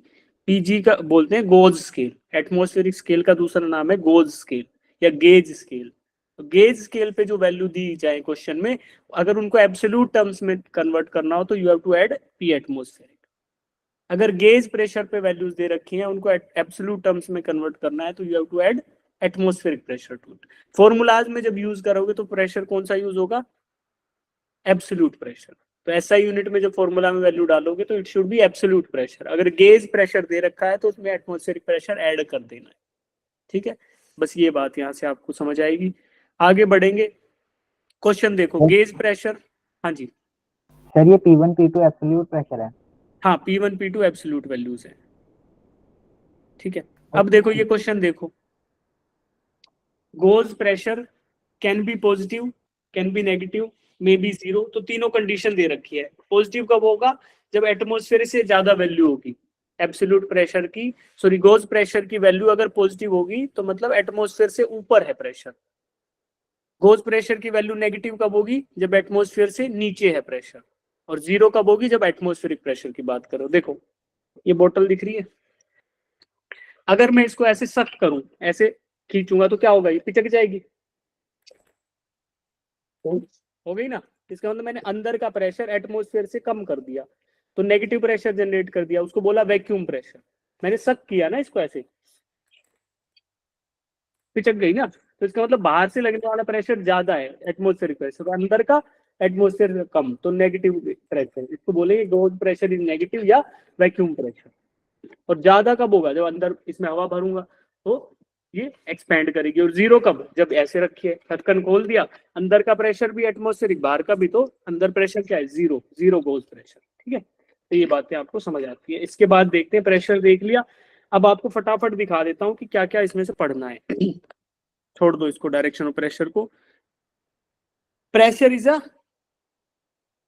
A: Pg का बोलते हैं गोज स्केल। एटमॉस्फेरिक स्केल का दूसरा नाम है गोज स्केल या गेज स्केल। तो गेज स्केल पे जो वैल्यू दी जाए क्वेश्चन में, अगर उनको एब्सोल्यूट टर्म्स में कन्वर्ट करना हो तो you have to add P atmospheric. अगर गेज प्रेशर पे वैल्यूज दे रखी हैं, उनको एब्सोल्यूट टर्म्स में कन्वर्ट करना है तो you have to add atmospheric pressure to it. Formulas में जब यूज करोगे तो प्रेशर कौन सा यूज होगा? Absolute pressure. तो एसआई यूनिट में जब फॉर्मूला में वैल्यू डालोगे तो it should be absolute pressure. अगर गेज प्रेशर दे रखा है तो उसमें एटमॉस्फेरिक प्रेशर ऐड कर देना है। ठीक है, बस ये बात यहां से आपको समझ आएगी। आगे बढ़ेंगे। क्वेश्चन देखो, गेज प्रेशर। हाँ जी
E: सर ये P1 P2 एब्सोल्यूट प्रेशर है।
A: हाँ, P1 P2 एब्सोल्यूट वैल्यूज है। ठीक है, अब देखो ये क्वेश्चन देखो। Goes pressure can be positive, can be negative, may be 0। तो तीनों कंडीशन दे रखी है। पॉजिटिव कब होगा? जब एटमॉस्फेयर से ज्यादा वैल्यू होगी एब्सोल्यूट प्रेशर की, सॉरी गोज प्रेशर की वैल्यू अगर पॉजिटिव होगी तो मतलब एटमॉस्फेयर से ऊपर है प्रेशर। गोज प्रेशर की वैल्यू नेगेटिव कब होगी? जब एटमॉस्फेयर से नीचे है प्रेशर। और 0 कब होगी? जब एटमॉस्फेरिक प्रेशर की बात करो। देखो ये बोतल दिख रही है, अगर मैं इसको ऐसे सख्त करूं, ऐसे खींचूंगा तो क्या होगा? ये पिचक जाएगी। हो गई ना। इसका मतलब मैंने अंदर का प्रेशर एटमॉस्फेयर से कम कर दिया, तो नेगेटिव प्रेशर जनरेट कर दिया, उसको बोला वैक्यूम प्रेशर। मैंने सक किया ना इसको, ऐसे पिचक गई ना। तो इसका मतलब बाहर से लगने वाला प्रेशर ज्यादा है एटमॉस्फेरिक प्रेशर, तो अंदर का एटमॉस्फेयर कम, तो नेगेटिव प्रेशर। इसको बोलेंगे गोज प्रेशर इज नेगेटिव या वैक्यूम प्रेशर। और ज्यादा कब होगा? जब अंदर इसमें हवा भरूंगा तो ये एक्सपैंड करेगी। और 0 कब? जब ऐसे रखिए, ढक्कन खोल दिया, अंदर का प्रेशर भी एटमॉस्फेरिक, बाहर का भी, तो अंदर प्रेशर क्या है? 0, 0 गोज प्रेशर। ठीक है, तो ये बातें आपको समझ आती है। इसके बाद देखते हैं, प्रेशर देख लिया। अब आपको फटाफट दिखा देता हूँ कि क्या क्या इसमें से पढ़ना है। छोड़ दो इसको, डायरेक्शन ऑफ प्रेशर को। Pressure is a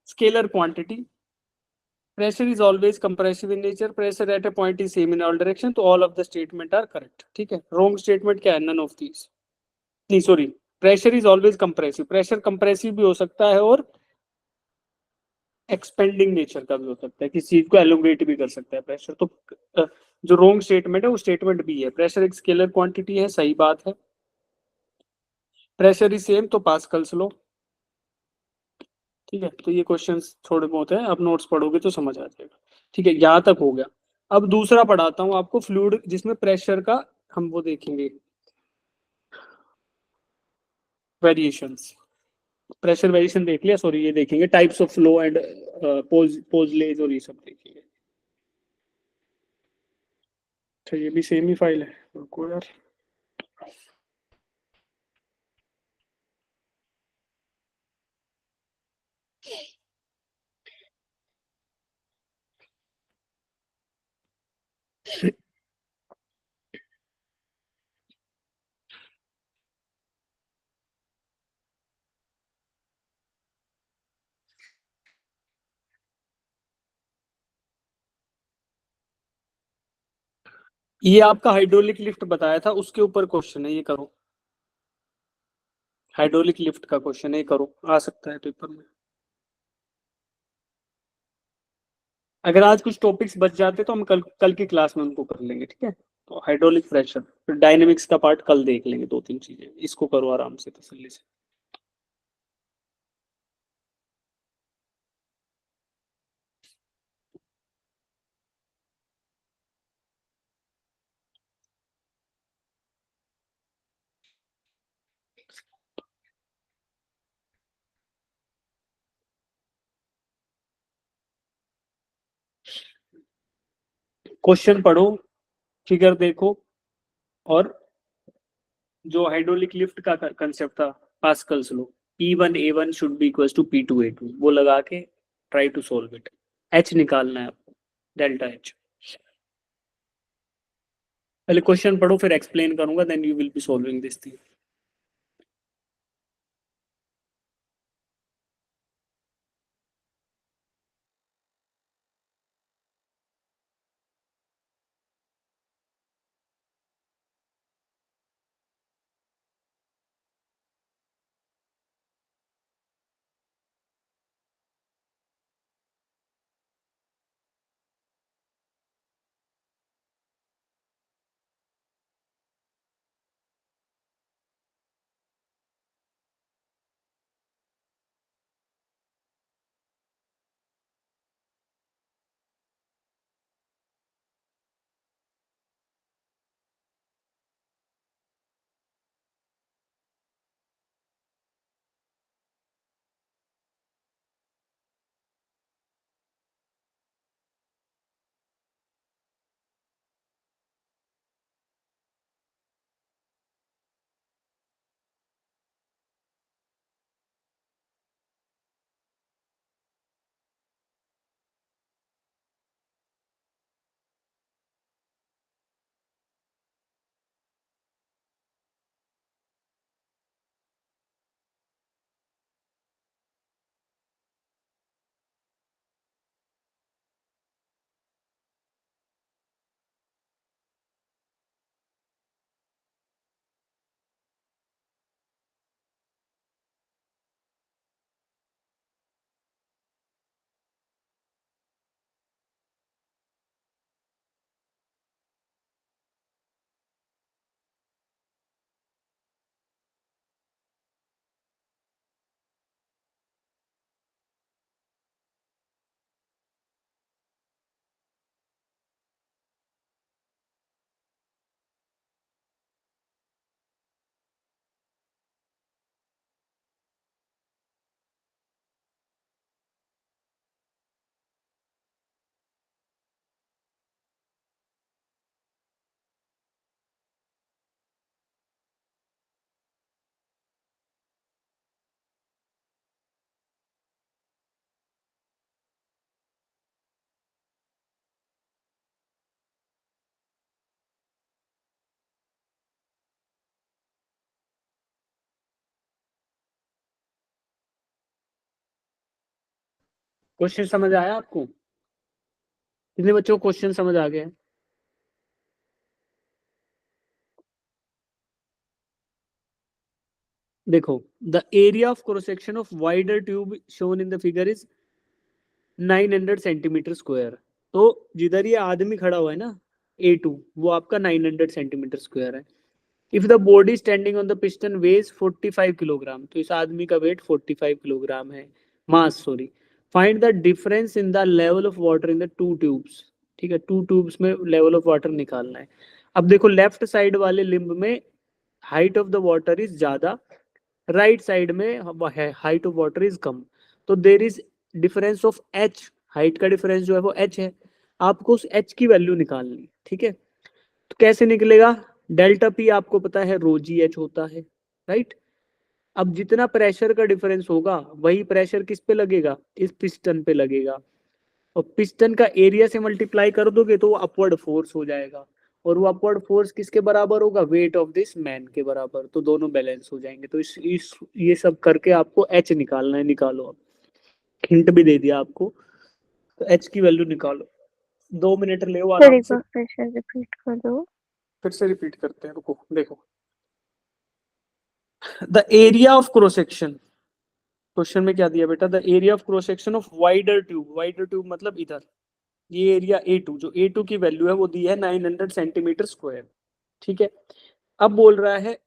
A: scalar quantity. Pressure is always compressive in nature. Pressure at a point is same in all direction. तो all of the statement are correct. ठीक है, wrong statement क्या है? None of these. नहीं sorry, pressure is always compressive. Pressure compressive भी हो सकता है और expanding nature का भी हो सकता है, किसी चीज को elongate भी कर सकता है pressure। तो जो wrong statement है वो statement भी है। Pressure एक scalar quantity है, सही बात है। Pressure is same तो Pascal's law। ठीक है, तो ये क्वेश्चंस थोड़े बहुत है, अब नोट्स पढ़ोगे तो समझ आ जाएगा। ठीक है, यहाँ तक हो गया। अब दूसरा पढ़ाता हूँ आपको, फ्लूइड जिसमें प्रेशर का हम वो देखेंगे वेरिएशंस। प्रेशर वेरिएशन देख लिया, सॉरी ये देखेंगे टाइप्स ऑफ फ्लो एंड पोजलेज और ये सब देखेंगे। अच्छा ये भी सेम ही फाइल है, रुको यार। ये आपका हाइड्रोलिक लिफ्ट बताया था, उसके ऊपर क्वेश्चन है, ये करो। हाइड्रोलिक लिफ्ट का क्वेश्चन है, ये करो, आ सकता है पेपर में। अगर आज कुछ टॉपिक्स बच जाते तो हम कल कल की क्लास में उनको कर लेंगे, ठीक है। तो हाइड्रोलिक प्रेशर, फिर डायनेमिक्स का पार्ट कल देख लेंगे, 2-3 चीजें, इसको करो आराम से तसल्ली से। क्वेश्चन पढ़ो, फिगर देखो, और जो हाइड्रोलिक लिफ्ट का कंसेप्ट था पास्कल्स लो, P1A1 should be equal to P2A2, वो लगा के try to solve it. H निकालना है आपको, डेल्टा H। पहले क्वेश्चन पढ़ो, फिर एक्सप्लेन करूंगा, then you will be solving this thing. Question समझ आया आपको? कितने बच्चों को क्वेश्चन समझ आ गया? देखो, the area of cross section of wider tube shown in the figure is 900 centimetre square. तो जिधर ये आदमी खड़ा हुआ है ना, A2, वो आपका 900 सेंटीमीटर स्क्वायर है। If the body standing on the piston weighs 45 kilogram, तो इस आदमी का वेट 45 किलोग्राम है, mass sorry. Find the difference in the level of water in the two tubes. ठीक है, टू ट्यूब्स में लेवल ऑफ वाटर निकालना है। अब देखो, लेफ्ट साइड वाले लिम्ब में height of the water is ज्यादा, राइट साइड में हाइट ऑफ वाटर इज कम। तो there is difference of H, height का डिफरेंस जो है वो H है। आपको उस H की वैल्यू निकालनी, ठीक है। तो कैसे निकलेगा? डेल्टा पी आपको पता है रो जी एच होता है, राइट। अब जितना प्रेशर का डिफरेंस होगा वही प्रेशर किस पे लगेगा? इस पिस्टन पे लगेगा, और पिस्टन का एरिया से मल्टीप्लाई कर दोगे तो वो अपवर्ड फोर्स हो जाएगा, और वो अपवर्ड फोर्स किसके बराबर होगा? वेट ऑफ दिस मैन के बराबर। तो दोनों बैलेंस हो जाएंगे। तो इस ये सब करके आपको एच निकालना है, निकालो। अब हिंट भी दे दिया आपको, तो एच की वैल्यू निकालो। 2 मिनट ले
C: सर
A: आराम
C: एक
A: से।
C: बार फिर से रिपीट कर दो।
A: फिर से रिपीट करते हैं, रुको देखो। The area of cross section, question में क्या दिया बेटा? The area of cross section of wider tube, wider tube मतलब इधर, ये एरिया A2, जो A2 की वैल्यू है वो दी है 900 सेंटीमीटर स्क्वायर, ठीक है। अब बोल रहा है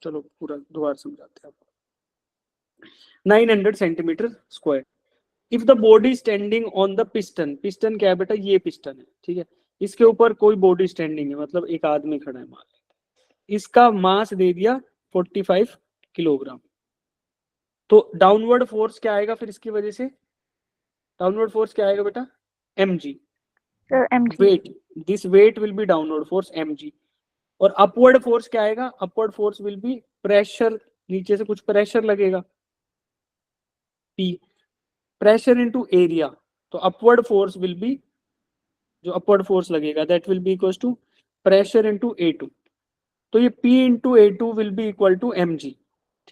A: चलो पूरा दोबारा समझाते हैं आपको। 900 centimetre square. If the body standing on the piston, piston क्या है बेटा? ये पिस्टन है, ठीक है। इसके ऊपर कोई बॉडी स्टैंडिंग है, मतलब एक आदमी खड़ा है, मान लेते। इसका मास दे दिया 45 किलोग्राम। तो डाउनवर्ड फोर्स क्या आएगा फिर इसकी वजह से? डाउनवर्ड फोर्स क्या आएगा बेटा? mg।
C: Sir mg।
A: Weight, this weight will be downward force mg। और अपवर्ड फोर्स क्या आएगा? Upward force will be pressure, नीचे से कुछ प्रेशर लगेगा, P, प्रेशर इनटू एरिया। तो अपवर्ड फोर्स विल बी, जो अपवर्ड फोर्स लगेगा that will be equal to pressure into A2। तो ये P into A2 will be equal to mg,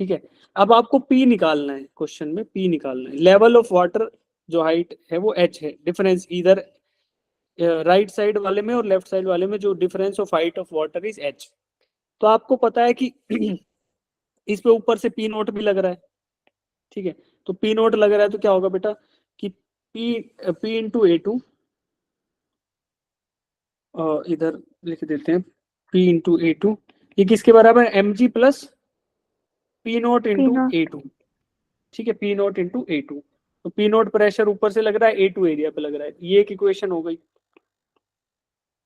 A: ठीक है। अब आपको P निकालना है, क्वेश्चन में P निकालना है। लेवल ऑफ वाटर, जो हाइट है वो h है, डिफरेंस इधर राइट साइड वाले में और लेफ्ट साइड वाले में जो difference of height of water is h। तो आपको पता है कि इस पे ऊपर से P नोट भी लग रहा है, ठीक है। तो P नोट लग रहा है तो क्या होगा बेटा कि P इंटू A2, इधर लिख देते हैं P इंटू A2, ये किसके बराबर है? mg plus P note
C: P
A: into
C: not.
A: A2, ठीक है। P नोट इंटू A2, तो P नोट प्रेशर ऊपर से लग रहा है, A2 एरिया पे लग रहा है। ये एक इक्वेशन हो गई।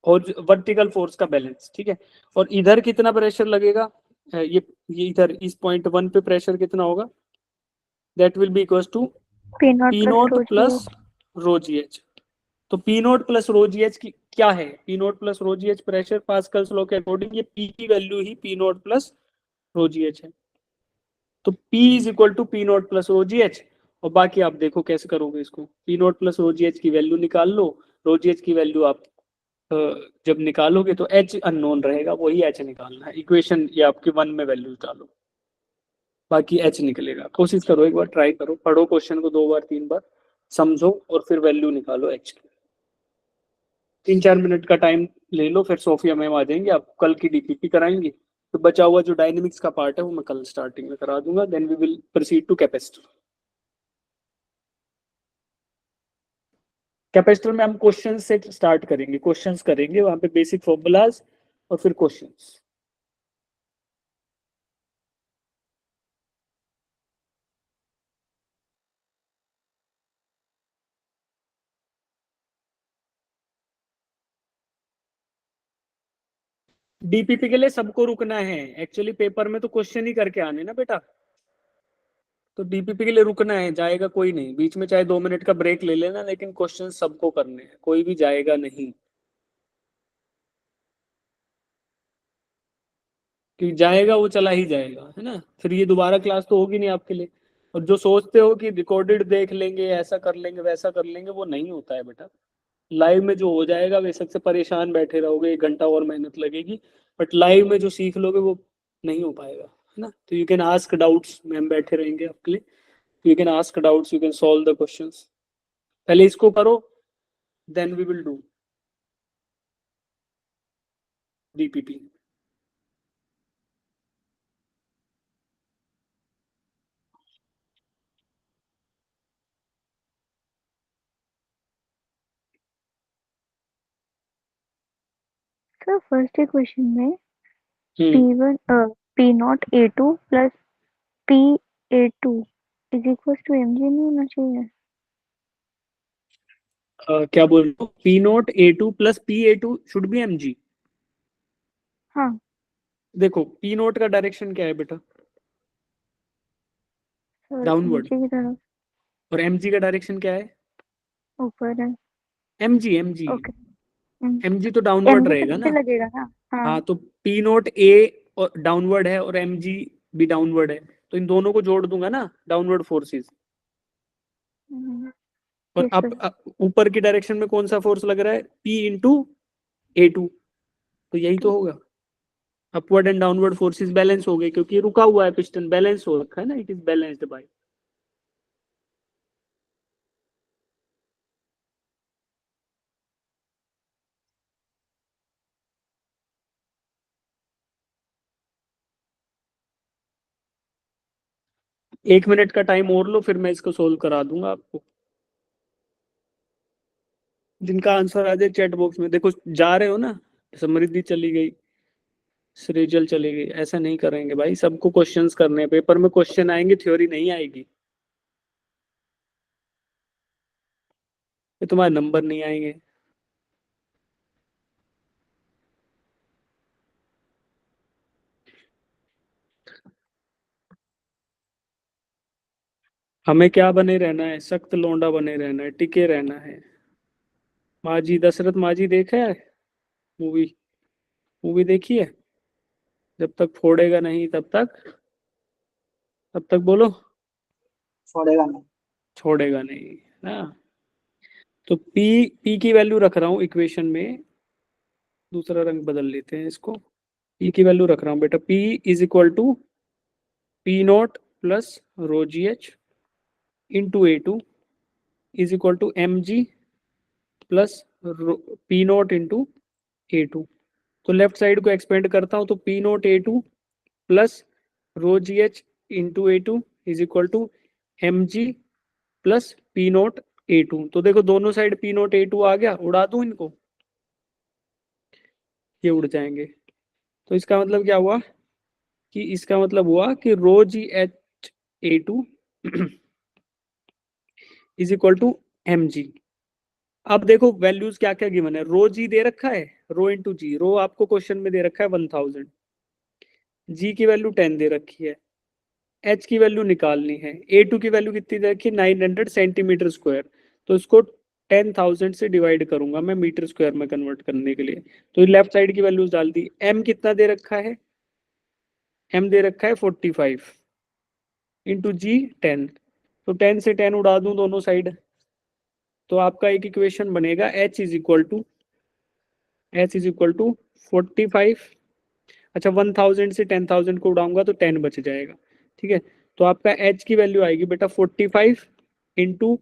A: और वर्टिकल फोर्स का बैलेंस, ठीक है। और इधर कितना प्रेशर लगेगा? ये इधर इस पॉइंट 1 पे प्रेशर कितना होगा? That will be equal to
C: P naught
A: P
C: plus
A: naught
C: rho
A: plus rho ji H. तो P नोट प्लस रो जी एच की क्या है? P नोट प्लस रो जी एच प्रेशर पास्कल्स लॉ के अकॉर्डिंग ये P की value ही P naught plus rho जी H है। तो P is equal to P naught plus rho ji h. और बाकी आप देखो कैसे करोगे इसको। P नोट प्लस रो जी एच की वैल्यू निकाल लो, रो जी एच की वैल्यू आप जब निकालोगे तो H अननोन रहेगा, वही H निकालना है। इक्वेशन ये आपकी 1 में वैल्यू डालो, बाकी H निकलेगा। कोशिश करो, एक बार ट्राई करो, पढ़ो क्वेश्चन को 2 बार 3 बार, समझो और फिर वैल्यू निकालो H की। 3-4 मिनट का टाइम ले लो, फिर सोफिया मैम आ जाएंगे, आप कल की डीपीपी कराएंगे। तो बचा हुआ जो डायनेमिक्स का पार्ट है वो मैं कल स्टार्टिंग में करा दूंगा। Then we will proceed to capacitor. Capacitor में हम क्वेश्चन से स्टार्ट करेंगे, क्वेश्चंस करेंगे, वहां पे बेसिक फॉर्मूलाज और फिर क्वेश्चंस। डीपीपी के लिए सबको रुकना है, एक्चुअली पेपर में तो क्वेश्चन ही करके आने ना बेटा। तो डीपीपी के लिए रुकना है, जाएगा कोई नहीं। बीच में चाहे 2 मिनट का ब्रेक ले लेना, लेकिन क्वेश्चन सबको करने हैं, कोई भी जाएगा नहीं। कि जाएगा वो चला ही जाएगा, है ना। फिर ये दोबारा क्लास तो होगी नहीं आपके लिए। और जो सोचते हो कि रिकॉर्डेड देख लेंगे, ऐसा कर लेंगे वैसा कर लेंगे, वो नहीं होता है बेटा। लाइव में जो हो जाएगा, बेशक से परेशान बैठे रहोगे, 1 घंटा और मेहनत लगेगी, बट लाइव में जो सीख लोगे वो नहीं हो पाएगा, है ना। तो you can ask doubts, ma'am बैठे रहेंगे आपके लिए। You can ask doubts, you can solve the questions. पहले इसको करो, then we will do DPP.
C: Sir first equation में
A: hmm
C: P1 P naught A2 plus P A2 is equal to mg नहीं होना चाहिए?
A: क्या बोल रहे हो? P naught A2 plus P A2 should be mg।
C: हाँ
A: देखो पी नोट का डायरेक्शन क्या है बेटा?
C: Sir
A: downward.
C: नीचे की तरफ
A: और mg का डायरेक्शन क्या है?
C: ऊपर है।
A: mg mg।
C: ओके
A: mg तो डाउनवर्ड
C: mg तो
A: रहेगा
C: नीचे
A: ना।
C: लगेगा ना। हाँ
A: हाँ तो पी नोट ए और डाउनवर्ड है और mg भी डाउनवर्ड है, तो इन दोनों को जोड़ दूंगा ना, डाउनवर्ड फोर्सेस। और
C: yes, sir.
A: ऊपर की डायरेक्शन में कौन सा फोर्स लग रहा है, P इंटू A2, तो यही तो होगा। Upward and downward forces balance हो गए, क्योंकि ये रुका हुआ है पिस्टन, बैलेंस हो रखा है ना, इट इज बैलेंस्ड बाय। एक मिनट का टाइम और लो, फिर मैं इसको सोल्व करा दूंगा आपको। जिनका आंसर आ जाए चैट बॉक्स में, देखो जा रहे हो ना, समृद्धि चली गई, सृजल चली गई, ऐसा नहीं करेंगे भाई, सबको क्वेश्चंस करने हैं, पेपर में क्वेश्चन आएंगे, थ्योरी नहीं आएगी, ये तुम्हारे नंबर नहीं आएंगे। हमें क्या बने रहना है, सख्त लौंडा बने रहना है, टिके रहना है। माजी, दशरथ माजी देखा है मूवी, मूवी देखी है, जब तक फोड़ेगा नहीं तब तक बोलो,
E: छोड़ेगा नहीं।
A: छोड़ेगा नहीं ना। तो पी की वैल्यू रख रहा हूँ इक्वेशन में, दूसरा रंग बदल लेते हैं इसको। पी की वैल्यू रख रहा हूँ बेटा, P is equal to P naught plus rho ji h into A2 is equal to M g plus P naught into A2। तो लेफ्ट साइड को एक्सपेंड करता हूँ, तो P naught A2 plus rho ji h into A2 is equal to M g plus P naught A2। तो देखो दोनों side P naught A2 आ गया, उड़ा दूं इनको, ये उड़ जाएंगे। तो इसका मतलब क्या हुआ, कि इसका मतलब हुआ कि rho ji H A2 is equal to M G. अब देखो वैल्यूज क्या क्या गिवन है, रो जी दे रखा है, रो इंटू जी, रो आपको क्वेश्चन में दे रखा है 1000, जी की वैल्यू 10 दे रखी है, एच की वैल्यू निकालनी है, A2 की वैल्यू कितनी दे रखी है 900 सेंटीमीटर स्क्वायर। तो इसको 10,000 से डिवाइड करूंगा मैं मीटर स्क्वायर में कन्वर्ट करने के लिए, तो लेफ्ट साइड की वैल्यूज डाल दी। एम कितना दे रखा है, एम दे रखा है 45 इंटू जी 10, तो 10 से 10 उड़ा दूं दोनों साइड, तो आपका एक इक्वेशन बनेगा एच इज इक्वल टू 45। अच्छा 1000 से 10,000 को उड़ाऊंगा तो 10 बच जाएगा, ठीक है। तो आपका एच की वैल्यू आएगी बेटा 45 इंटू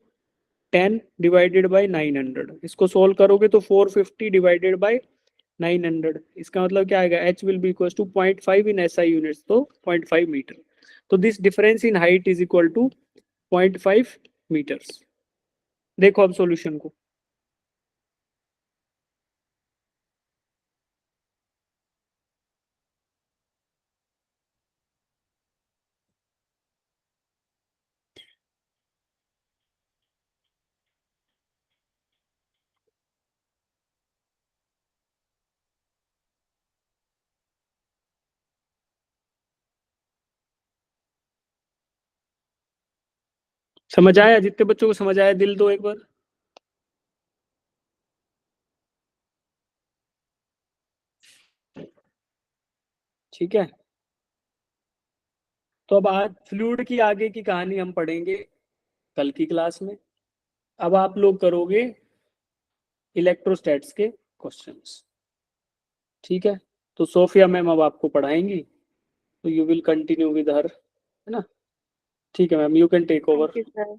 A: 10 डिवाइडेड बाई 900। इसको सोल्व करोगे तो 450 डिवाइडेड बाई 900, इसका मतलब क्या आएगा, h will be equal to 0.5 in SI units, तो 0.5 मीटर। तो this difference in height is equal to 0.5 metres. देखो अब सॉल्यूशन को, समझ आया, जितने बच्चों को समझ आया दिल दो एक बार। ठीक है, तो अब आज फ्लूइड की आगे की कहानी हम पढ़ेंगे कल की क्लास में। अब आप लोग करोगे इलेक्ट्रोस्टैट्स के क्वेश्चंस, ठीक है। तो सोफिया मैम अब आपको पढ़ाएंगी, तो you will continue with her, है ना। ठीक है ma'am, you can take
C: thank
A: over.
C: You sir.